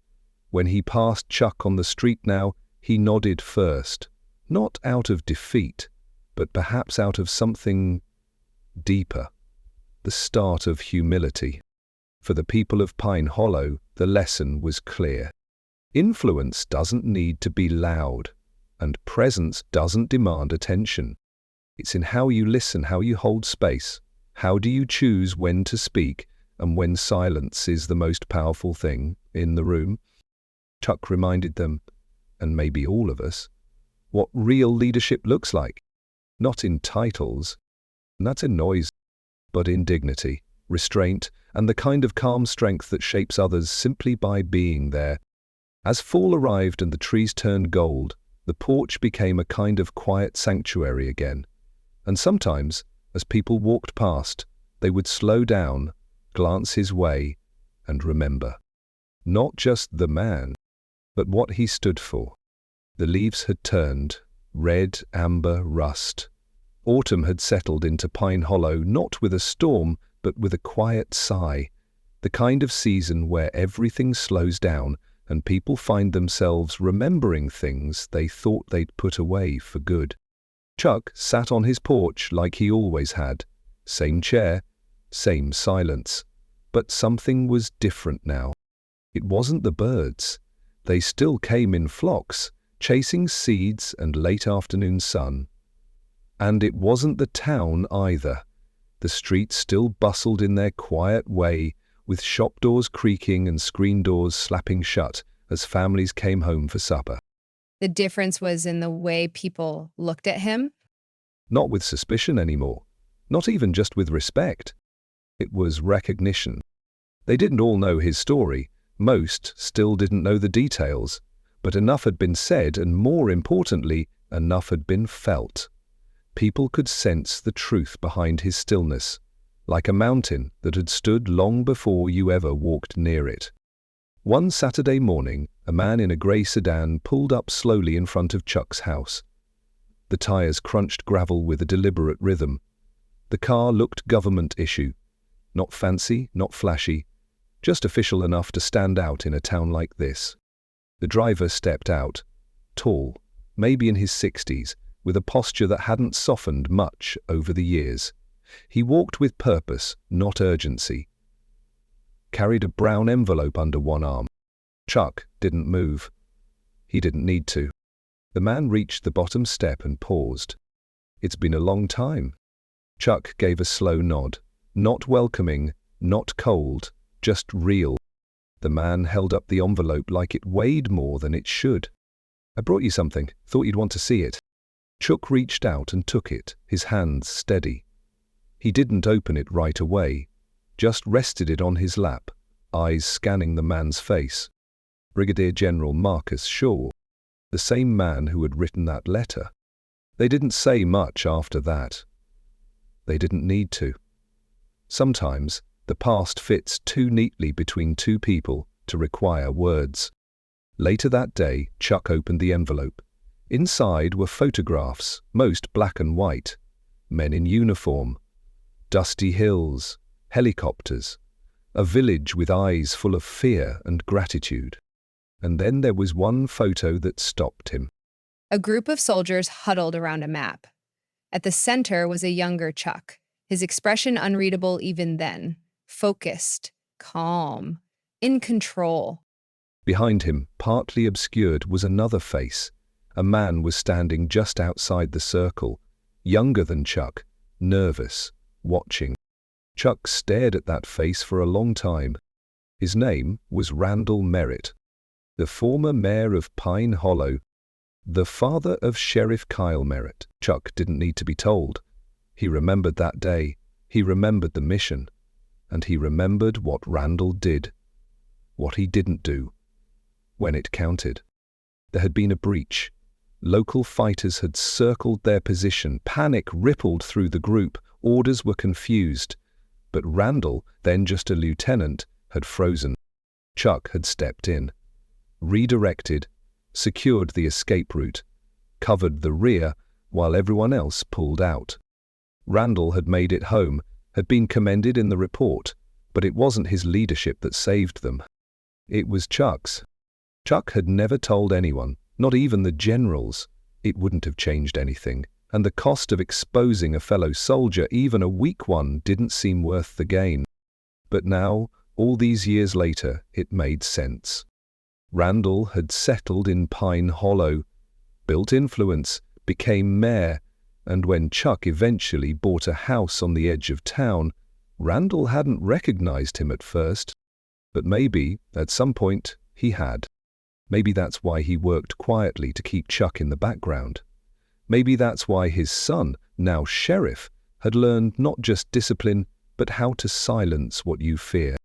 When he passed Chuck on the street now, he nodded first, not out of defeat, but perhaps out of something deeper, the start of humility. For the people of Pine Hollow, the lesson was clear. Influence doesn't need to be loud, and presence doesn't demand attention. It's in how you listen, how you hold space. How do you choose when to speak, and when silence is the most powerful thing in the room? Chuck reminded them, and maybe all of us, what real leadership looks like. Not in titles, and that's in noise, but in dignity, restraint, and the kind of calm strength that shapes others simply by being there. As fall arrived and the trees turned gold, the porch became a kind of quiet sanctuary again. And sometimes, as people walked past, they would slow down, glance his way, and remember. Not just the man, but what he stood for. The leaves had turned, red, amber, rust. Autumn had settled into Pine Hollow, not with a storm, but with a quiet sigh, the kind of season where everything slows down and people find themselves remembering things they thought they'd put away for good. Chuck sat on his porch like he always had. Same chair, same silence. But something was different now. It wasn't the birds. They still came in flocks, chasing seeds and late afternoon sun. And it wasn't the town either. The streets still bustled in their quiet way, with shop doors creaking and screen doors slapping shut as families came home for supper. The difference was in the way people looked at him. Not with suspicion anymore, not even just with respect. It was recognition. They didn't all know his story, most still didn't know the details, but enough had been said, and more importantly, enough had been felt. People could sense the truth behind his stillness, like a mountain that had stood long before you ever walked near it. One Saturday morning, a man in a grey sedan pulled up slowly in front of Chuck's house. The tires crunched gravel with a deliberate rhythm. The car looked government issue. Not fancy, not flashy, just official enough to stand out in a town like this. The driver stepped out, tall, maybe in his 60s, with a posture that hadn't softened much over the years. He walked with purpose, not urgency. Carried a brown envelope under one arm. Chuck didn't move. He didn't need to. The man reached the bottom step and paused. "It's been a long time." Chuck gave a slow nod. Not welcoming, not cold, just real. The man held up the envelope like it weighed more than it should. "I brought you something. Thought you'd want to see it." Chuck reached out and took it, his hands steady. He didn't open it right away, just rested it on his lap, eyes scanning the man's face. Brigadier General Marcus Shaw, the same man who had written that letter. They didn't say much after that. They didn't need to. Sometimes, the past fits too neatly between two people to require words. Later that day, Chuck opened the envelope. Inside were photographs, most black and white. Men in uniform. Dusty hills. Helicopters. A village with eyes full of fear and gratitude. And then there was one photo that stopped him. A group of soldiers huddled around a map. At the center was a younger Chuck, his expression unreadable even then, focused, calm, in control. Behind him, partly obscured, was another face. A man was standing just outside the circle, younger than Chuck, nervous, watching. Chuck stared at that face for a long time. His name was Randall Merritt, the former mayor of Pine Hollow, the father of Sheriff Kyle Merritt. Chuck didn't need to be told. He remembered that day, he remembered the mission, and he remembered what Randall did, what he didn't do, when it counted. There had been a breach. Local fighters had circled their position. Panic rippled through the group. Orders were confused. But Randall, then just a lieutenant, had frozen. Chuck had stepped in, redirected, secured the escape route, covered the rear while everyone else pulled out. Randall had made it home, had been commended in the report, but it wasn't his leadership that saved them. It was Chuck's. Chuck had never told anyone, not even the generals. It wouldn't have changed anything, and the cost of exposing a fellow soldier, even a weak one, didn't seem worth the gain. But now, all these years later, it made sense. Randall had settled in Pine Hollow, built influence, became mayor, and when Chuck eventually bought a house on the edge of town, Randall hadn't recognized him at first. But maybe, at some point, he had. Maybe that's why he worked quietly to keep Chuck in the background. Maybe that's why his son, now sheriff, had learned not just discipline, but how to silence what you fear.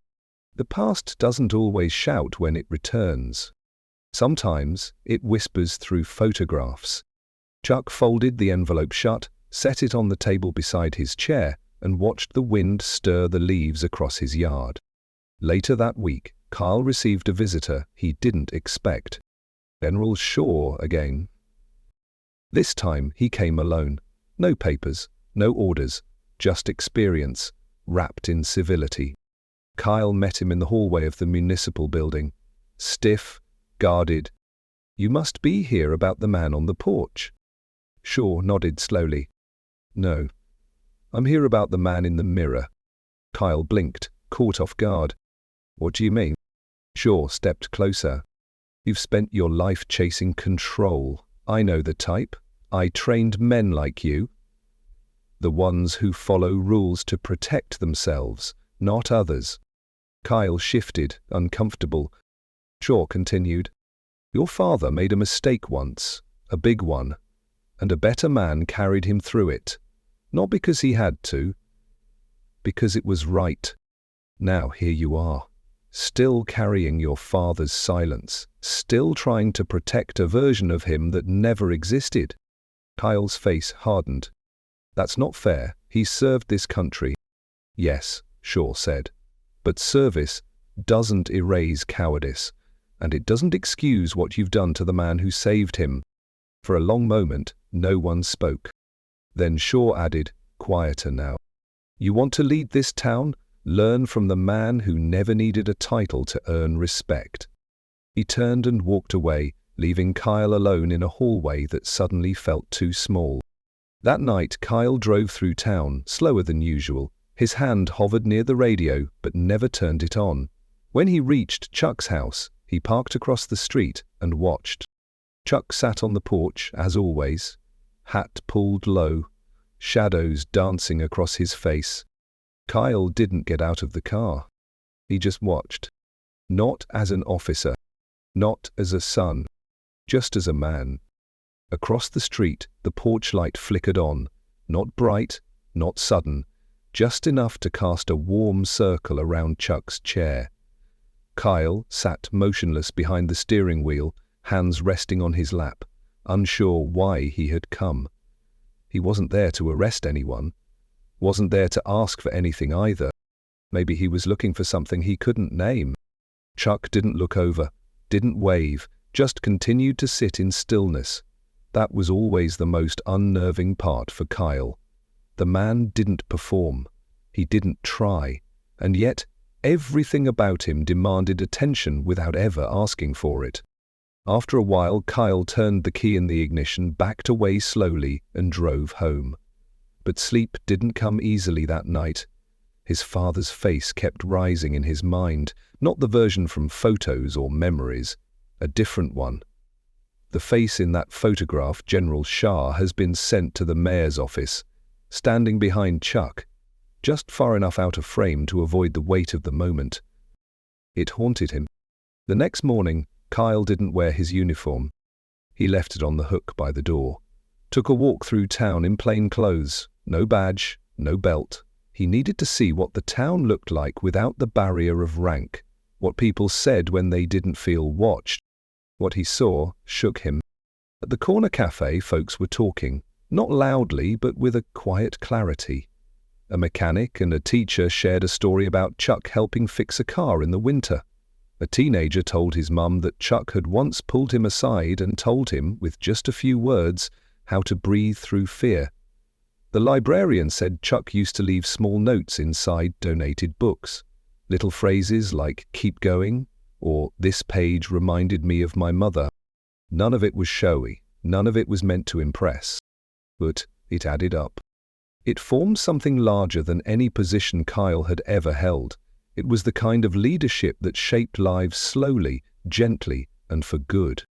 The past doesn't always shout when it returns. Sometimes it whispers through photographs. Chuck folded the envelope shut, set it on the table beside his chair, and watched the wind stir the leaves across his yard. Later that week, Kyle received a visitor he didn't expect. General Shaw again. This time he came alone. No papers, no orders, just experience, wrapped in civility. Kyle met him in the hallway of the municipal building. Stiff, guarded. "You must be here about the man on the porch." Shaw nodded slowly. "No, I'm here about the man in the mirror." Kyle blinked, caught off guard. What do you mean? Shaw stepped closer. You've spent your life chasing control. I know the type. I trained men like you. The ones who follow rules to protect themselves, not others. Kyle shifted, uncomfortable. Shaw continued. Your father made a mistake once, a big one, and a better man carried him through it. Not because he had to, because it was right. Now here you are, still carrying your father's silence, still trying to protect a version of him that never existed. Kyle's face hardened. That's not fair. He served this country. Yes, Shaw said. But service doesn't erase cowardice, and it doesn't excuse what you've done to the man who saved him. For a long moment, no one spoke. Then Shaw added, quieter now. You want to lead this town? Learn from the man who never needed a title to earn respect. He turned and walked away, leaving Kyle alone in a hallway that suddenly felt too small. That night, Kyle drove through town, slower than usual. His hand hovered near the radio, but never turned it on. When he reached Chuck's house, he parked across the street and watched. Chuck sat on the porch, as always, hat pulled low, shadows dancing across his face. Kyle didn't get out of the car. He just watched. Not as an officer, not as a son, just as a man. Across the street, the porch light flickered on, not bright, not sudden, just enough to cast a warm circle around Chuck's chair. Kyle sat motionless behind the steering wheel, hands resting on his lap, unsure why he had come. He wasn't there to arrest anyone, wasn't there to ask for anything either. Maybe he was looking for something he couldn't name. Chuck didn't look over, didn't wave, just continued to sit in stillness. That was always the most unnerving part for Kyle. The man didn't perform. He didn't try. And yet, everything about him demanded attention without ever asking for it. After a while, Kyle turned the key in the ignition, backed away slowly, and drove home. But sleep didn't come easily that night. His father's face kept rising in his mind, not the version from photos or memories, a different one. The face in that photograph, General Shah, has been sent to the mayor's office, standing behind Chuck, just far enough out of frame to avoid the weight of the moment. It haunted him. The next morning, Kyle didn't wear his uniform. He left it on the hook by the door. Took a walk through town in plain clothes, no badge, no belt. He needed to see what the town looked like without the barrier of rank, what people said when they didn't feel watched. What he saw shook him. At the corner cafe, folks were talking, not loudly, but with a quiet clarity. A mechanic and a teacher shared a story about Chuck helping fix a car in the winter. A teenager told his mum that Chuck had once pulled him aside and told him, with just a few words, how to breathe through fear. The librarian said Chuck used to leave small notes inside donated books. Little phrases like, keep going, or this page reminded me of my mother. None of it was showy, none of it was meant to impress. But it added up. It formed something larger than any position Kyle had ever held. It was the kind of leadership that shaped lives slowly, gently, and for good.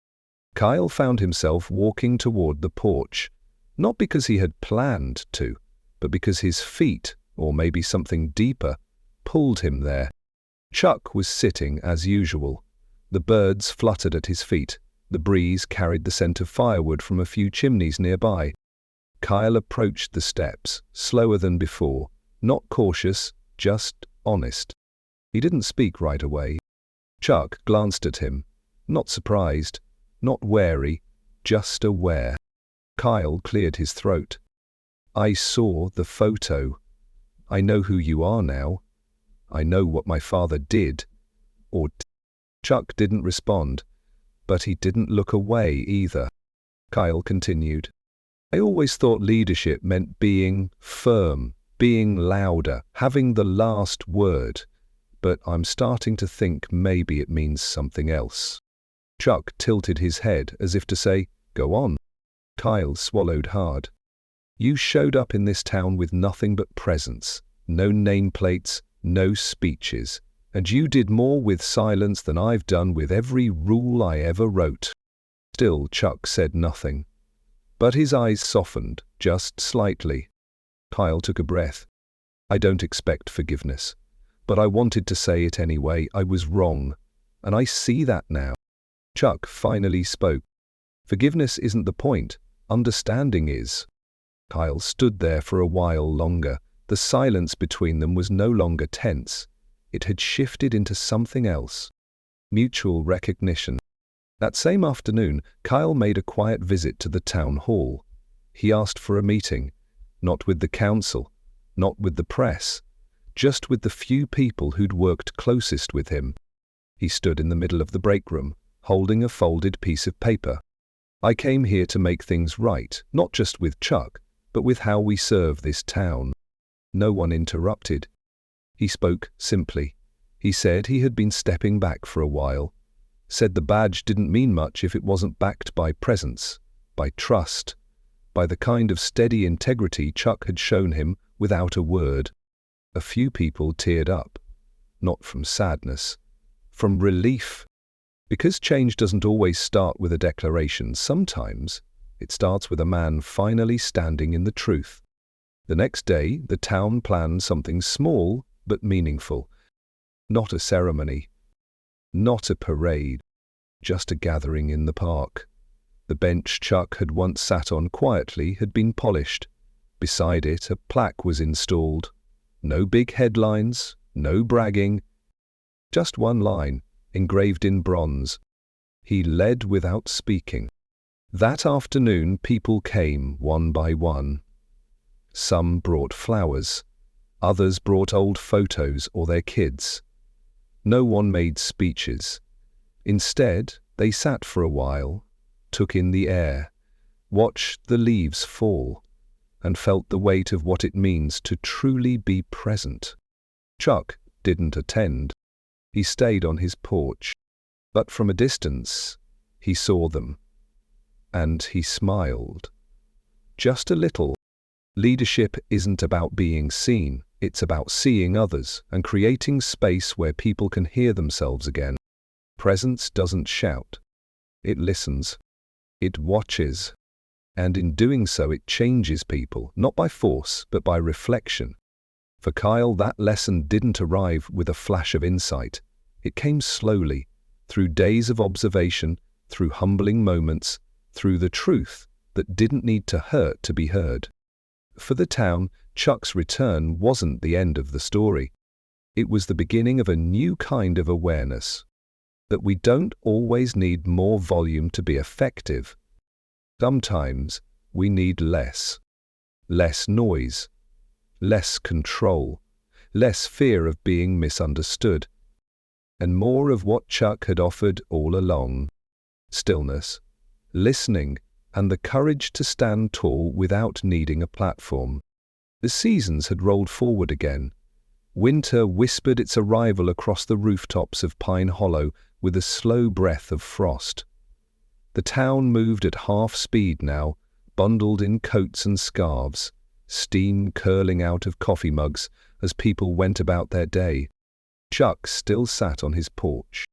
Kyle found himself walking toward the porch, not because he had planned to, but because his feet, or maybe something deeper, pulled him there. Chuck was sitting as usual. The birds fluttered at his feet. The breeze carried the scent of firewood from a few chimneys nearby. Kyle approached the steps, slower than before, not cautious, just honest. He didn't speak right away. Chuck glanced at him, not surprised, not wary, just aware. Kyle cleared his throat. I saw the photo. I know who you are now. I know what my father did. Chuck didn't respond, but he didn't look away either. Kyle continued. I always thought leadership meant being firm, being louder, having the last word. But I'm starting to think maybe it means something else. Chuck tilted his head as if to say, go on. Kyle swallowed hard. You showed up in this town with nothing but presence. No nameplates, No speeches. And you did more with silence than I've done with every rule I ever wrote. Still, Chuck said nothing. But his eyes softened, just slightly. Kyle took a breath. I don't expect forgiveness. But I wanted to say it anyway. I was wrong. And I see that now. Chuck finally spoke. Forgiveness isn't the point. Understanding is. Kyle stood there for a while longer. The silence between them was no longer tense. It had shifted into something else. Mutual recognition. That same afternoon, Kyle made a quiet visit to the town hall. He asked for a meeting, not with the council, not with the press, just with the few people who'd worked closest with him. He stood in the middle of the break room, holding a folded piece of paper. I came here to make things right, not just with Chuck, but with how we serve this town. No one interrupted. He spoke simply. He said he had been stepping back for a while. Said the badge didn't mean much if it wasn't backed by presence, by trust, by the kind of steady integrity Chuck had shown him without a word. A few people teared up, not from sadness, from relief. Because change doesn't always start with a declaration, sometimes it starts with a man finally standing in the truth. The next day, the town planned something small but meaningful. Not a ceremony, not a parade, just a gathering in the park. The bench Chuck had once sat on quietly had been polished. Beside it, a plaque was installed. No big headlines, no bragging. Just one line, engraved in bronze. He led without speaking. That afternoon, people came one by one. Some brought flowers. Others brought old photos or their kids. No one made speeches. Instead, they sat for a while, took in the air, watched the leaves fall, and felt the weight of what it means to truly be present. Chuck didn't attend. He stayed on his porch. But from a distance, he saw them. And he smiled. Just a little. Leadership isn't about being seen. It's about seeing others and creating space where people can hear themselves again. Presence doesn't shout. It listens. It watches. And in doing so, it changes people, not by force, but by reflection. For Kyle, that lesson didn't arrive with a flash of insight. It came slowly, through days of observation, through humbling moments, through the truth that didn't need to hurt to be heard. For the town, Chuck's return wasn't the end of the story. It was the beginning of a new kind of awareness. That we don't always need more volume to be effective. Sometimes we need less. Less noise. Less control. Less fear of being misunderstood. And more of what Chuck had offered all along. Stillness, listening, and the courage to stand tall without needing a platform. The seasons had rolled forward again. Winter whispered its arrival across the rooftops of Pine Hollow with a slow breath of frost. The town moved at half speed now, bundled in coats and scarves, steam curling out of coffee mugs as people went about their day. Chuck still sat on his porch.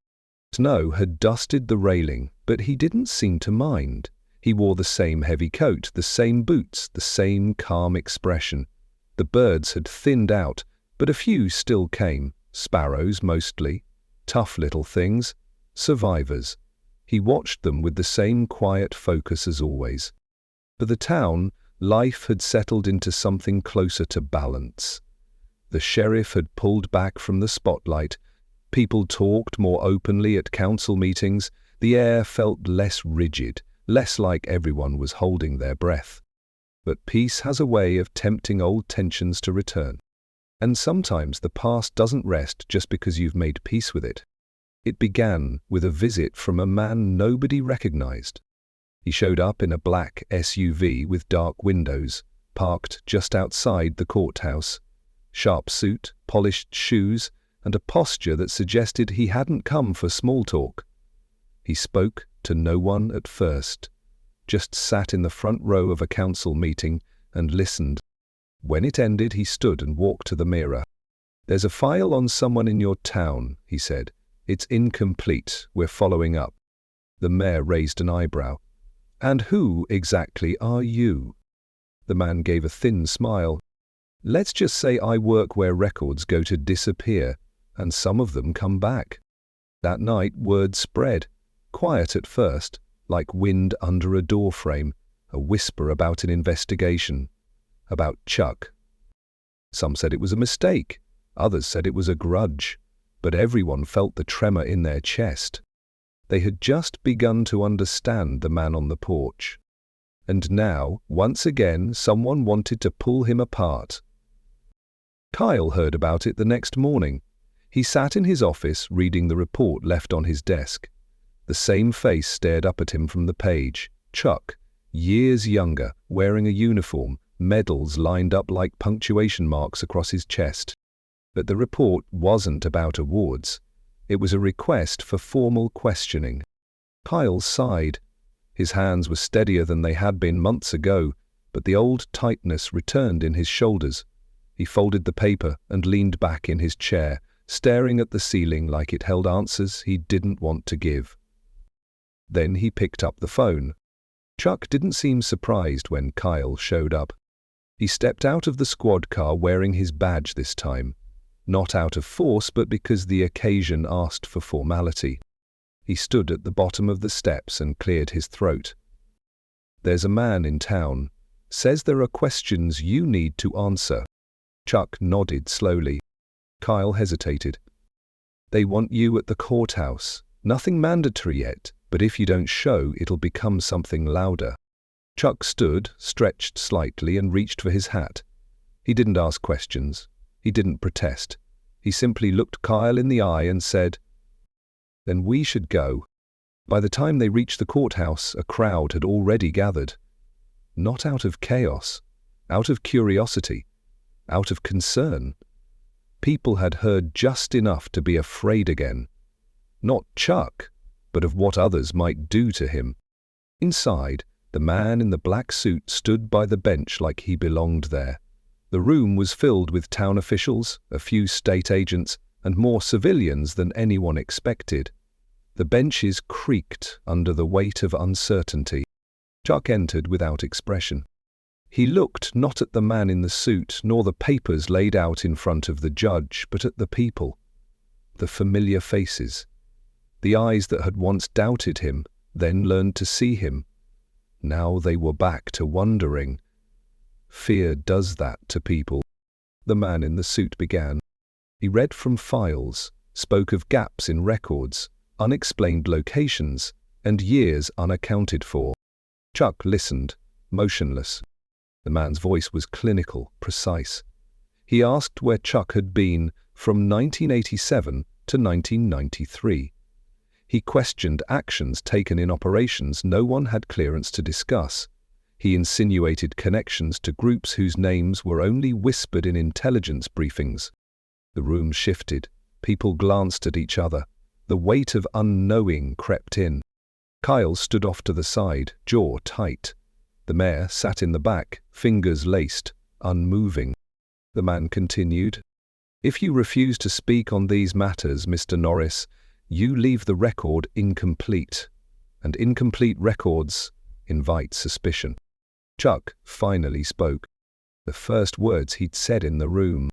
Snow had dusted the railing, but he didn't seem to mind. He wore the same heavy coat, the same boots, the same calm expression. The birds had thinned out, but a few still came, sparrows mostly, tough little things, survivors. He watched them with the same quiet focus as always. For the town, life had settled into something closer to balance. The sheriff had pulled back from the spotlight. People talked more openly at council meetings. The air felt less rigid, less like everyone was holding their breath. But peace has a way of tempting old tensions to return. And sometimes the past doesn't rest just because you've made peace with it. It began with a visit from a man nobody recognized. He showed up in a black SUV with dark windows, parked just outside the courthouse. Sharp suit, polished shoes, and a posture that suggested he hadn't come for small talk. He spoke to no one at first, just sat in the front row of a council meeting and listened. When it ended, he stood and walked to the mirror. "There's a file on someone in your town," he said. "It's incomplete. We're following up." The mayor raised an eyebrow. "And who exactly are you?" The man gave a thin smile. "Let's just say I work where records go to disappear, and some of them come back." That night, word spread, quiet at first, like wind under a doorframe, a whisper about an investigation, about Chuck. Some said it was a mistake, others said it was a grudge, but everyone felt the tremor in their chest. They had just begun to understand the man on the porch. And now, once again, someone wanted to pull him apart. Kyle heard about it the next morning. He sat in his office reading the report left on his desk. The same face stared up at him from the page. Chuck, years younger, wearing a uniform, medals lined up like punctuation marks across his chest. But the report wasn't about awards. It was a request for formal questioning. Kyle sighed. His hands were steadier than they had been months ago, but the old tightness returned in his shoulders. He folded the paper and leaned back in his chair, staring at the ceiling like it held answers he didn't want to give. Then he picked up the phone. Chuck didn't seem surprised when Kyle showed up. He stepped out of the squad car wearing his badge this time, not out of force but because the occasion asked for formality. He stood at the bottom of the steps and cleared his throat. "There's a man in town. Says there are questions you need to answer." Chuck nodded slowly. Kyle hesitated. "They want you at the courthouse. Nothing mandatory yet, but if you don't show, it'll become something louder." Chuck stood, stretched slightly, and reached for his hat. He didn't ask questions. He didn't protest. He simply looked Kyle in the eye and said, "Then we should go." By the time they reached the courthouse, a crowd had already gathered. Not out of chaos, out of curiosity, out of concern. People had heard just enough to be afraid again. Not Chuck, but of what others might do to him. Inside, the man in the black suit stood by the bench like he belonged there. The room was filled with town officials, a few state agents, and more civilians than anyone expected. The benches creaked under the weight of uncertainty. Chuck entered without expression. He looked not at the man in the suit nor the papers laid out in front of the judge, but at the people. The familiar faces. The eyes that had once doubted him, then learned to see him. Now they were back to wondering. Fear does that to people. The man in the suit began. He read from files, spoke of gaps in records, unexplained locations, and years unaccounted for. Chuck listened, motionless. The man's voice was clinical, precise. He asked where Chuck had been from 1987 to 1993. He questioned actions taken in operations no one had clearance to discuss. He insinuated connections to groups whose names were only whispered in intelligence briefings. The room shifted. People glanced at each other. The weight of unknowing crept in. Kyle stood off to the side, jaw tight. The mayor sat in the back, fingers laced, unmoving. The man continued, "If you refuse to speak on these matters, Mr. Norris, you leave the record incomplete, and incomplete records invite suspicion." Chuck finally spoke. The first words he'd said in the room.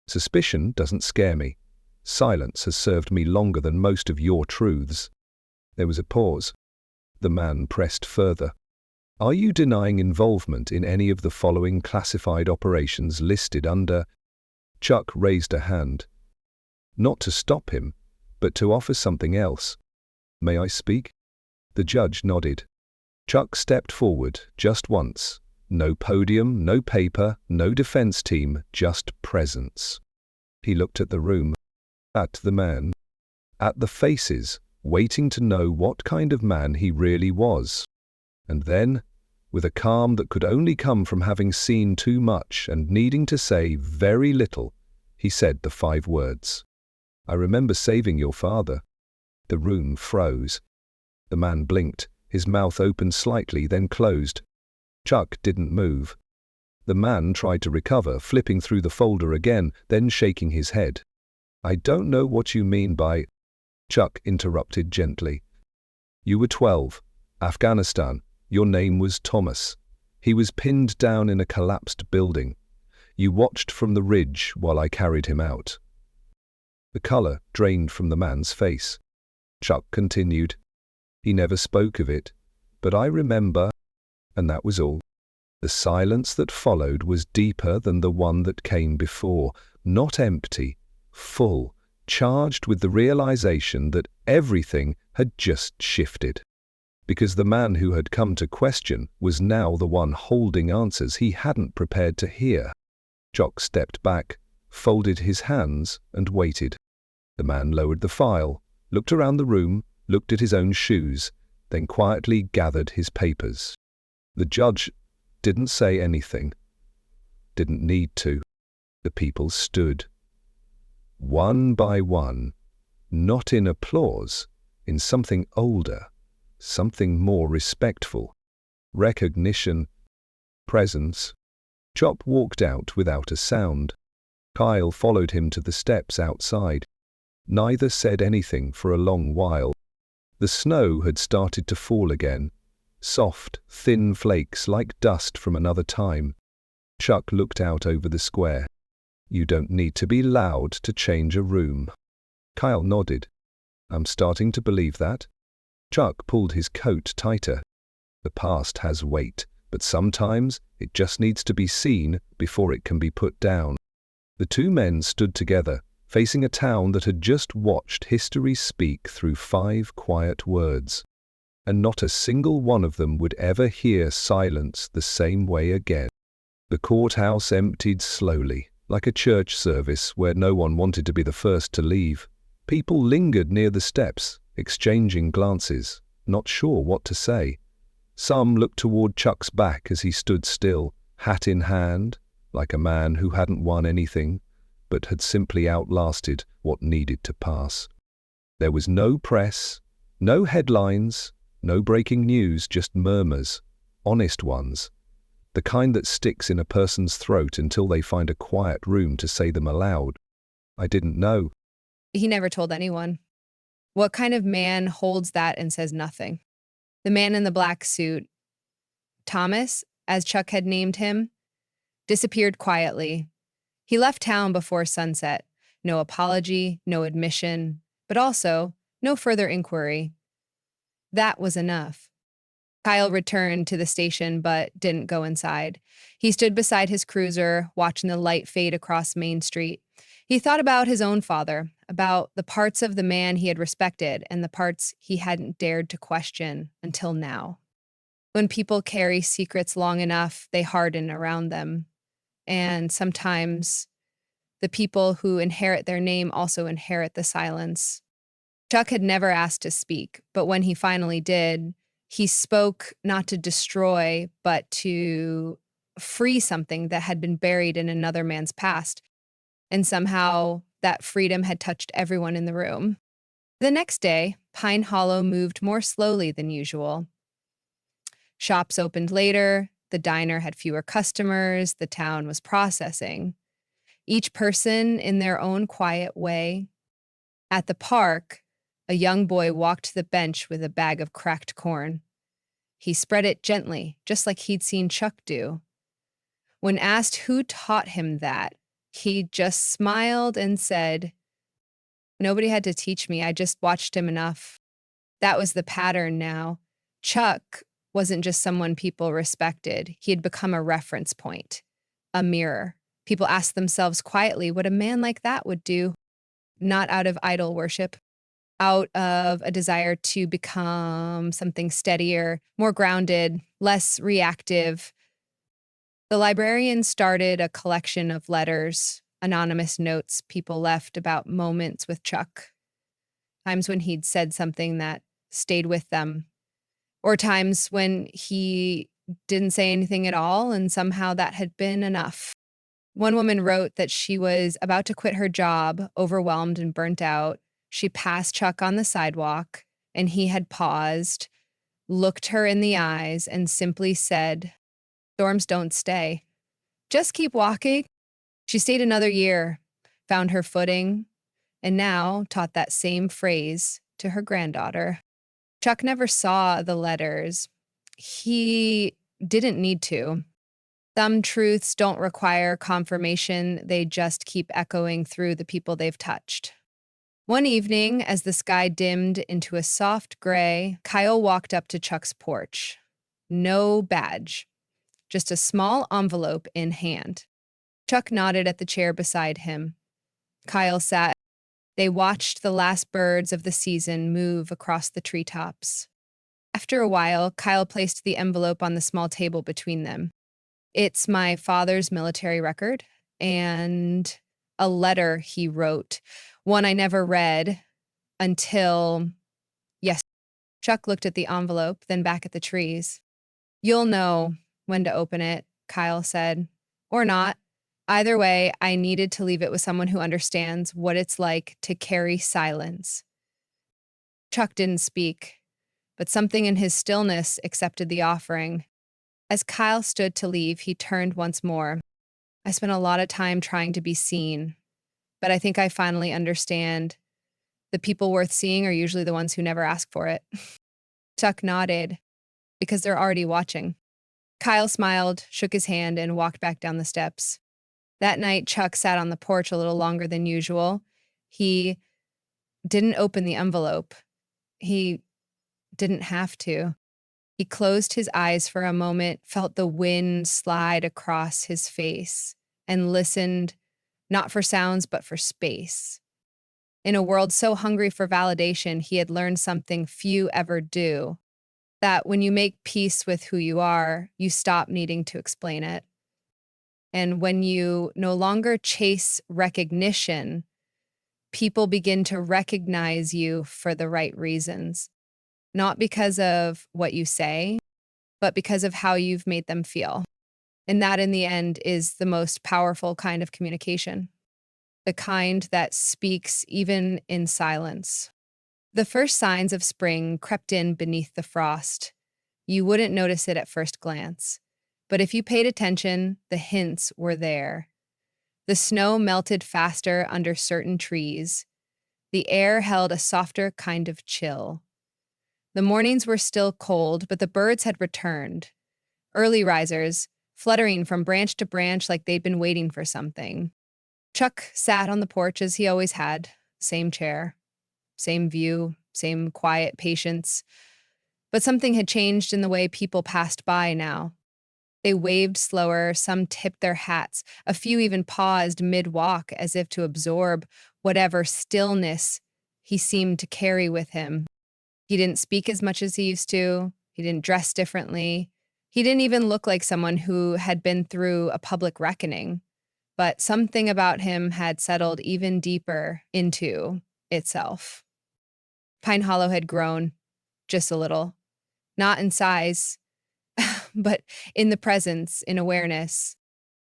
"Suspicion doesn't scare me. Silence has served me longer than most of your truths." There was a pause. The man pressed further. "Are you denying involvement in any of the following classified operations listed under?" Chuck raised a hand. Not to stop him, but to offer something else. "May I speak?" The judge nodded. Chuck stepped forward, just once. No podium, no paper, no defense team, just presence. He looked at the room, at the man, at the faces, waiting to know what kind of man he really was. And then, with a calm that could only come from having seen too much and needing to say very little, he said the 5 words. "I remember saving your father." The room froze. The man blinked, his mouth opened slightly, then closed. Chuck didn't move. The man tried to recover, flipping through the folder again, then shaking his head. "I don't know what you mean by—" Chuck interrupted gently. "You were 12. Afghanistan. Your name was Thomas. He was pinned down in a collapsed building. You watched from the ridge while I carried him out." The color drained from the man's face. Chuck continued. "He never spoke of it, but I remember, and that was all." The silence that followed was deeper than the one that came before, not empty, full, charged with the realization that everything had just shifted. Because the man who had come to question was now the one holding answers he hadn't prepared to hear. Chuck stepped back, folded his hands, and waited. The man lowered the file, looked around the room, looked at his own shoes, then quietly gathered his papers. The judge didn't say anything. Didn't need to. The people stood. One by one, not in applause, in something older, something more respectful. Recognition, presence. Chop walked out without a sound. Kyle followed him to the steps outside. Neither said anything for a long while. The snow had started to fall again. Soft, thin flakes like dust from another time. Chuck looked out over the square. "You don't need to be loud to change a room." Kyle nodded. "I'm starting to believe that." Chuck pulled his coat tighter. "The past has weight, but sometimes it just needs to be seen before it can be put down." The two men stood together, facing a town that had just watched history speak through 5 quiet words. And not a single one of them would ever hear silence the same way again. The courthouse emptied slowly, like a church service where no one wanted to be the first to leave. People lingered near the steps, exchanging glances, not sure what to say. Some looked toward Chuck's back as he stood still, hat in hand, like a man who hadn't won anything, but had simply outlasted what needed to pass. There was no press, no headlines, no breaking news, just murmurs, honest ones, the kind that sticks in a person's throat until they find a quiet room to say them aloud. "I didn't know." He never told anyone. What kind of man holds that and says nothing? The man in the black suit, Thomas, as Chuck had named him, disappeared quietly. He left town before sunset. No apology, no admission, but also no further inquiry. That was enough. Kyle returned to the station but didn't go inside. He stood beside his cruiser, watching the light fade across Main Street. He thought about his own father, about the parts of the man he had respected and the parts he hadn't dared to question until now. When people carry secrets long enough, they harden around them. And sometimes the people who inherit their name also inherit the silence. Chuck had never asked to speak, but when he finally did, he spoke not to destroy, but to free something that had been buried in another man's past. And somehow that freedom had touched everyone in the room. The next day, Pine Hollow moved more slowly than usual. Shops opened later, the diner had fewer customers, the town was processing. Each person in their own quiet way. At the park, a young boy walked to the bench with a bag of cracked corn. He spread it gently, just like he'd seen Chuck do. When asked who taught him that, he just smiled and said, "Nobody had to teach me, I just watched him enough." That was the pattern now. Chuck wasn't just someone people respected. He had become a reference point, a mirror. People asked themselves quietly what a man like that would do, not out of idol worship, out of a desire to become something steadier, more grounded, less reactive. The librarian started a collection of letters, anonymous notes people left about moments with Chuck, times when he'd said something that stayed with them, or times when he didn't say anything at all and somehow that had been enough. One woman wrote that she was about to quit her job, overwhelmed and burnt out. She passed Chuck on the sidewalk, and he had paused, looked her in the eyes, and simply said, "Storms don't stay." Just keep walking. She stayed another year, found her footing, and now taught that same phrase to her granddaughter. Chuck never saw the letters. He didn't need to. Some truths don't require confirmation, they just keep echoing through the people they've touched. One evening, as the sky dimmed into a soft gray, Kyle walked up to Chuck's porch. No badge, just a small envelope in hand. Chuck nodded at the chair beside him. Kyle sat. They watched the last birds of the season move across the treetops. After a while, Kyle placed the envelope on the small table between them. It's my father's military record and a letter he wrote, one I never read until, yes. Chuck looked at the envelope, then back at the trees. You'll know when to open it, Kyle said. Or not. Either way, I needed to leave it with someone who understands what it's like to carry silence. Chuck didn't speak, but something in his stillness accepted the offering. As Kyle stood to leave, he turned once more. I spent a lot of time trying to be seen, but I think I finally understand. The people worth seeing are usually the ones who never ask for it. Chuck nodded, because they're already watching. Kyle smiled, shook his hand, and walked back down the steps. That night, Chuck sat on the porch a little longer than usual. He didn't open the envelope. He didn't have to. He closed his eyes for a moment, felt the wind slide across his face, and listened, not for sounds, but for space. In a world so hungry for validation, he had learned something few ever do, that when you make peace with who you are, you stop needing to explain it. And when you no longer chase recognition, people begin to recognize you for the right reasons, not because of what you say, but because of how you've made them feel. And that, in the end, is the most powerful kind of communication, the kind that speaks even in silence. The first signs of spring crept in beneath the frost. You wouldn't notice it at first glance, but if you paid attention, the hints were there. The snow melted faster under certain trees. The air held a softer kind of chill. The mornings were still cold, but the birds had returned. Early risers, fluttering from branch to branch like they'd been waiting for something. Chuck sat on the porch as he always had, same chair, same view, same quiet patience. But something had changed in the way people passed by now. They waved slower, some tipped their hats, a few even paused mid-walk as if to absorb whatever stillness he seemed to carry with him. He didn't speak as much as he used to. He didn't dress differently. He didn't even look like someone who had been through a public reckoning. But something about him had settled even deeper into itself. Pine Hollow had grown, just a little. Not in size, but in the presence, in awareness.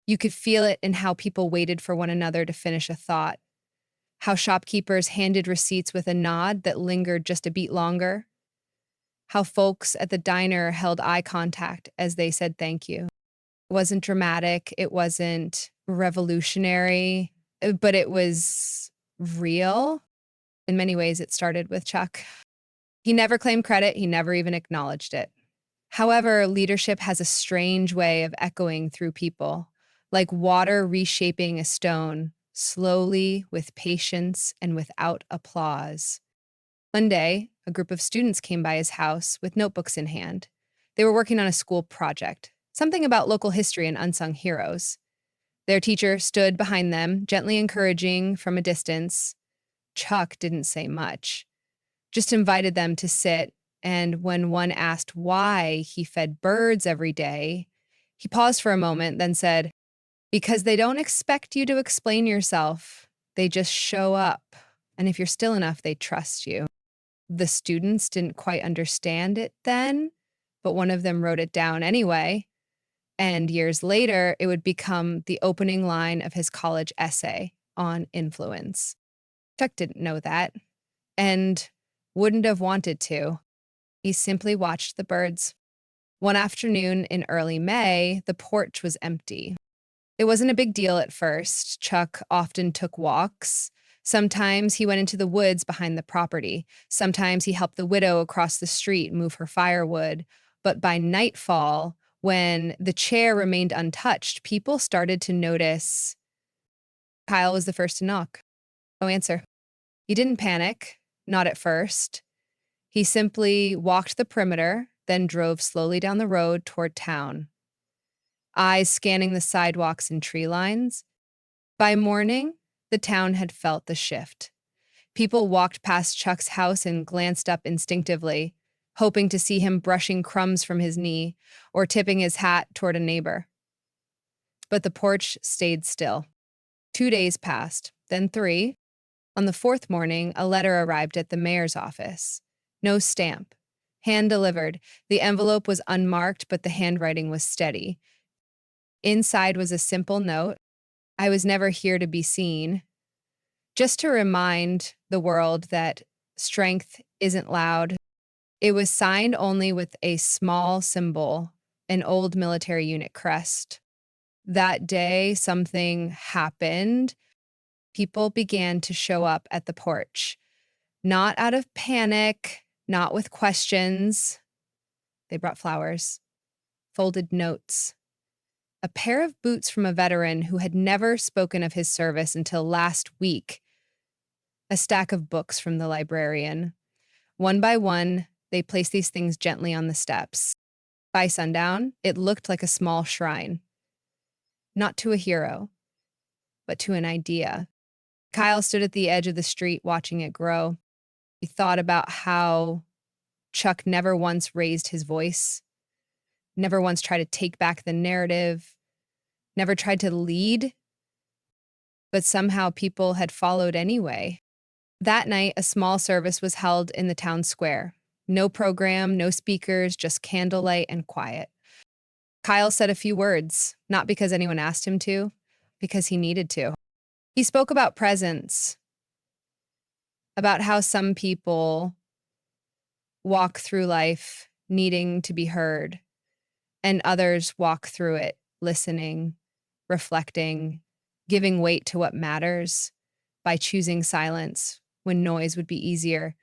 You could feel it in how people waited for one another to finish a thought, how shopkeepers handed receipts with a nod that lingered just a beat longer, how folks at the diner held eye contact as they said thank you. It wasn't dramatic, it wasn't revolutionary, but it was real. In many ways, it started with Chuck. He never claimed credit, he never even acknowledged it. However, leadership has a strange way of echoing through people, like water reshaping a stone, slowly, with patience, and without applause. One day, a group of students came by his house with notebooks in hand. They were working on a school project, something about local history and unsung heroes. Their teacher stood behind them, gently encouraging from a distance. Chuck didn't say much, just invited them to sit, and when one asked why he fed birds every day, he paused for a moment, then said, "Because they don't expect you to explain yourself. They just show up, and if you're still enough, they trust you." The students didn't quite understand it then, but one of them wrote it down anyway, and years later, it would become the opening line of his college essay on influence. Chuck didn't know that, and wouldn't have wanted to. He simply watched the birds. One afternoon in early May, the porch was empty. It wasn't a big deal at first. Chuck often took walks. Sometimes he went into the woods behind the property. Sometimes he helped the widow across the street move her firewood. But by nightfall, when the chair remained untouched, people started to notice. Kyle was the first to knock. No answer. He didn't panic, not at first. He simply walked the perimeter, then drove slowly down the road toward town, eyes scanning the sidewalks and tree lines. By morning, the town had felt the shift. People walked past Chuck's house and glanced up instinctively, hoping to see him brushing crumbs from his knee or tipping his hat toward a neighbor. But the porch stayed still. 2 days passed, then 3. On the 4th morning, a letter arrived at the mayor's office. No stamp. Hand-delivered. The envelope was unmarked, but the handwriting was steady. Inside was a simple note. I was never here to be seen. Just to remind the world that strength isn't loud. It was signed only with a small symbol, an old military unit crest. That day, something happened. People began to show up at the porch, not out of panic, not with questions. They brought flowers, folded notes, a pair of boots from a veteran who had never spoken of his service until last week, a stack of books from the librarian. One by one, they placed these things gently on the steps. By sundown, it looked like a small shrine, not to a hero, but to an idea. Kyle stood at the edge of the street watching it grow. He thought about how Chuck never once raised his voice, never once tried to take back the narrative, never tried to lead, but somehow people had followed anyway. That night, a small service was held in the town square. No program, no speakers, just candlelight and quiet. Kyle said a few words, not because anyone asked him to, because he needed to. He spoke about presence, about how some people walk through life needing to be heard, and others walk through it listening, reflecting, giving weight to what matters by choosing silence when noise would be easier.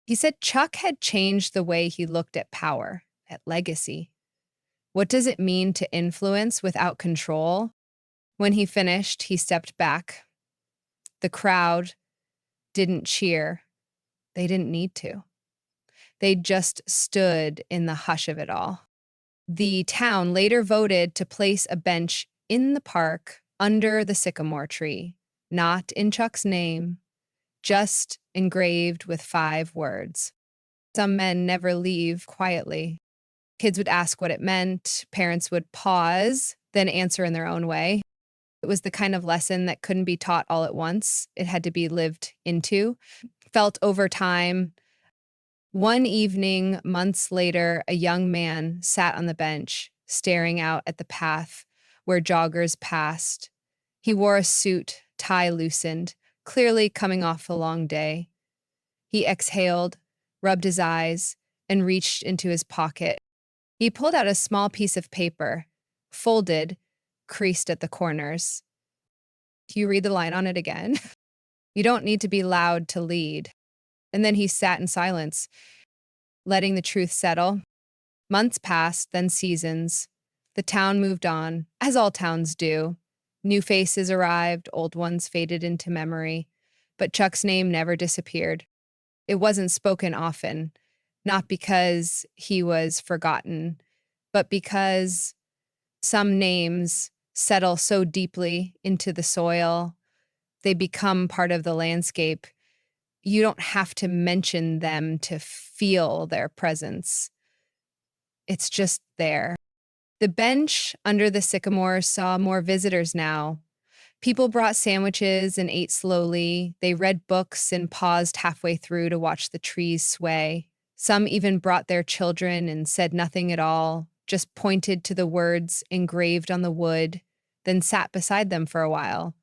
He said Chuck had changed the way he looked at power, at legacy. What does it mean to influence without control? When he finished, he stepped back. The crowd didn't cheer. They didn't need to. They just stood in the hush of it all. The town later voted to place a bench in the park under the sycamore tree, not in Chuck's name, just engraved with 5 words. Some men never leave quietly. Kids would ask what it meant. Parents would pause, then answer in their own way. It was the kind of lesson that couldn't be taught all at once. It had to be lived into, felt over time. One evening, months later, a young man sat on the bench, staring out at the path where joggers passed. He wore a suit, tie loosened, clearly coming off a long day. He exhaled, rubbed his eyes, and reached into his pocket. He pulled out a small piece of paper, folded, creased at the corners. Do you read the line on it again? You don't need to be loud to lead. And then he sat in silence, letting the truth settle. Months passed, then seasons. The town moved on, as all towns do. New faces arrived, old ones faded into memory. But Chuck's name never disappeared. It wasn't spoken often, not because he was forgotten, but because some names settle so deeply into the soil, they become part of the landscape. You don't have to mention them to feel their presence. It's just there. The bench under the sycamore saw more visitors now. People brought sandwiches and ate slowly. They read books and paused halfway through to watch the trees sway. Some even brought their children and said nothing at all, just pointed to the words engraved on the wood, then sat beside them for a while.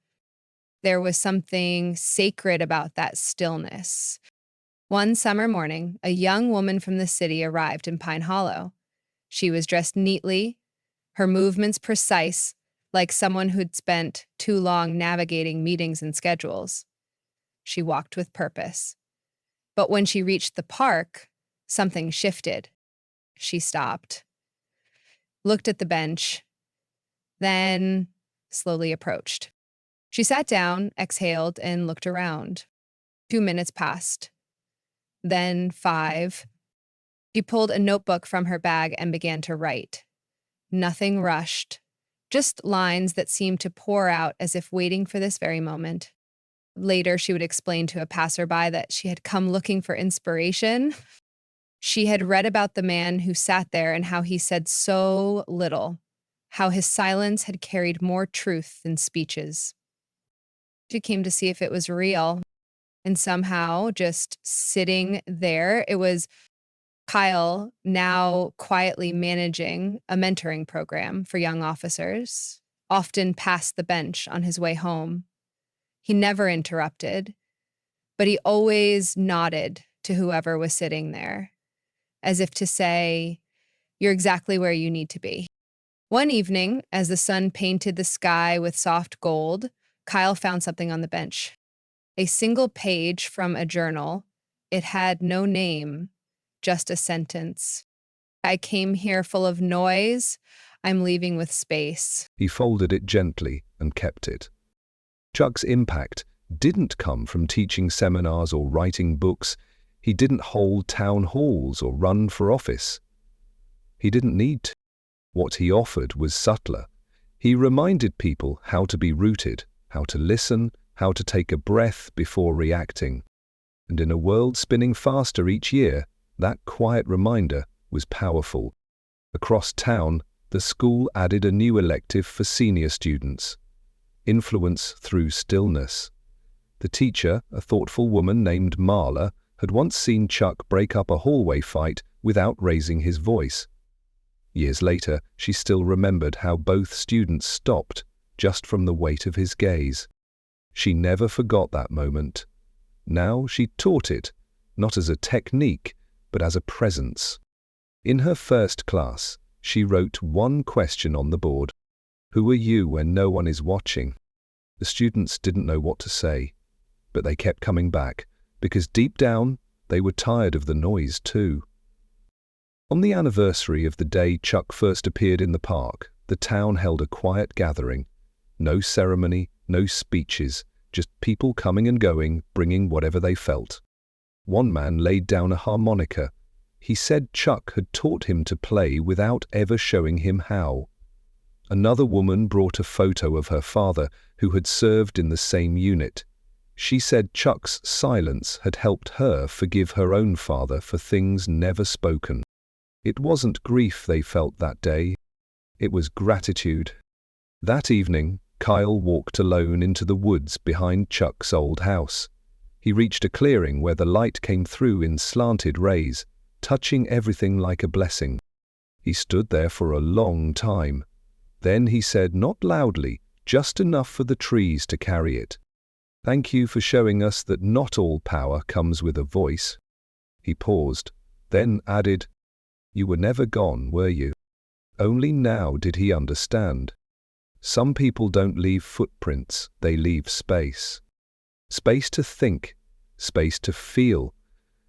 There was something sacred about that stillness. One summer morning, a young woman from the city arrived in Pine Hollow. She was dressed neatly, her movements precise, like someone who'd spent too long navigating meetings and schedules. She walked with purpose. But when she reached the park, something shifted. She stopped, looked at the bench, then slowly approached. She sat down, exhaled, and looked around. 2 minutes passed, then 5. She pulled a notebook from her bag and began to write. Nothing rushed, just lines that seemed to pour out as if waiting for this very moment. Later, she would explain to a passerby that she had come looking for inspiration. She had read about the man who sat there and how he said so little, how his silence had carried more truth than speeches. She came to see if it was real, and somehow, just sitting there, it was Kyle now quietly managing a mentoring program for young officers, often passed the bench on his way home. He never interrupted, but he always nodded to whoever was sitting there, as if to say, "You're exactly where you need to be." One evening, as the sun painted the sky with soft gold, Kyle found something on the bench. A single page from a journal. It had no name, just a sentence. "I came here full of noise. I'm leaving with space." He folded it gently and kept it. Chuck's impact didn't come from teaching seminars or writing books. He didn't hold town halls or run for office. He didn't need to. What he offered was subtler. He reminded people how to be rooted, how to listen, how to take a breath before reacting. And in a world spinning faster each year, that quiet reminder was powerful. Across town, the school added a new elective for senior students: influence through stillness. The teacher, a thoughtful woman named Marla, had once seen Chuck break up a hallway fight without raising his voice. Years later, she still remembered how both students stopped just from the weight of his gaze. She never forgot that moment. Now she taught it, not as a technique, but as a presence. In her first class, she wrote one question on the board: "Who are you when no one is watching?" The students didn't know what to say, but they kept coming back, because deep down, they were tired of the noise too. On the anniversary of the day Chuck first appeared in the park, the town held a quiet gathering. No ceremony, no speeches, just people coming and going, bringing whatever they felt. One man laid down a harmonica. He said Chuck had taught him to play without ever showing him how. Another woman brought a photo of her father, who had served in the same unit. She said Chuck's silence had helped her forgive her own father for things never spoken. It wasn't grief they felt that day. It was gratitude. That evening, Kyle walked alone into the woods behind Chuck's old house. He reached a clearing where the light came through in slanted rays, touching everything like a blessing. He stood there for a long time. Then he said, not loudly, just enough for the trees to carry it, "Thank you for showing us that not all power comes with a voice." He paused, then added, "You were never gone, were you?" Only now did he understand. Some people don't leave footprints, they leave space. Space to think, space to feel,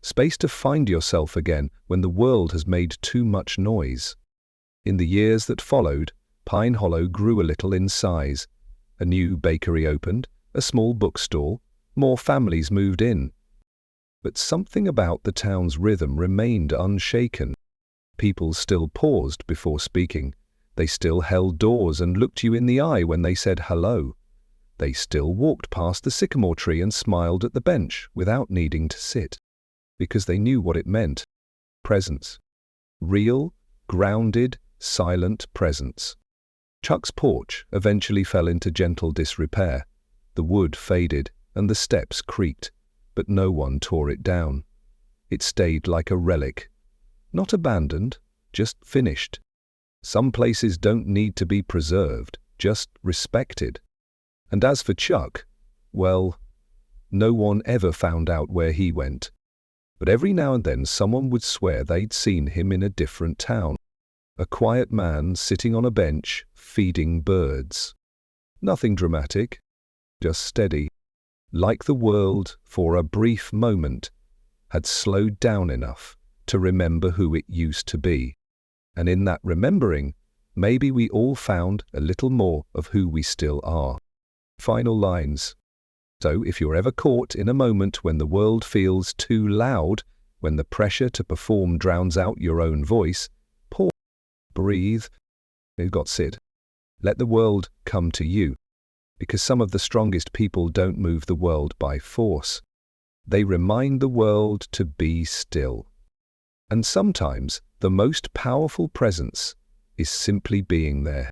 space to find yourself again when the world has made too much noise. In the years that followed, Pine Hollow grew a little in size. A new bakery opened, a small bookstore, more families moved in. But something about the town's rhythm remained unshaken. People still paused before speaking. They still held doors and looked you in the eye when they said hello. They still walked past the sycamore tree and smiled at the bench without needing to sit, because they knew what it meant. Presence. Real, grounded, silent presence. Chuck's porch eventually fell into gentle disrepair. The wood faded and the steps creaked, but no one tore it down. It stayed like a relic. Not abandoned, just finished. Some places don't need to be preserved, just respected. And as for Chuck, well, no one ever found out where he went. But every now and then someone would swear they'd seen him in a different town. A quiet man sitting on a bench, feeding birds. Nothing dramatic, just steady, like the world, for a brief moment, had slowed down enough to remember who it used to be. And in that remembering, maybe we all found a little more of who we still are. Final lines. So if you're ever caught in a moment when the world feels too loud, when the pressure to perform drowns out your own voice, pause, breathe, you've got sit. Let the world come to you, because some of the strongest people don't move the world by force. They remind the world to be still. And sometimes the most powerful presence is simply being there.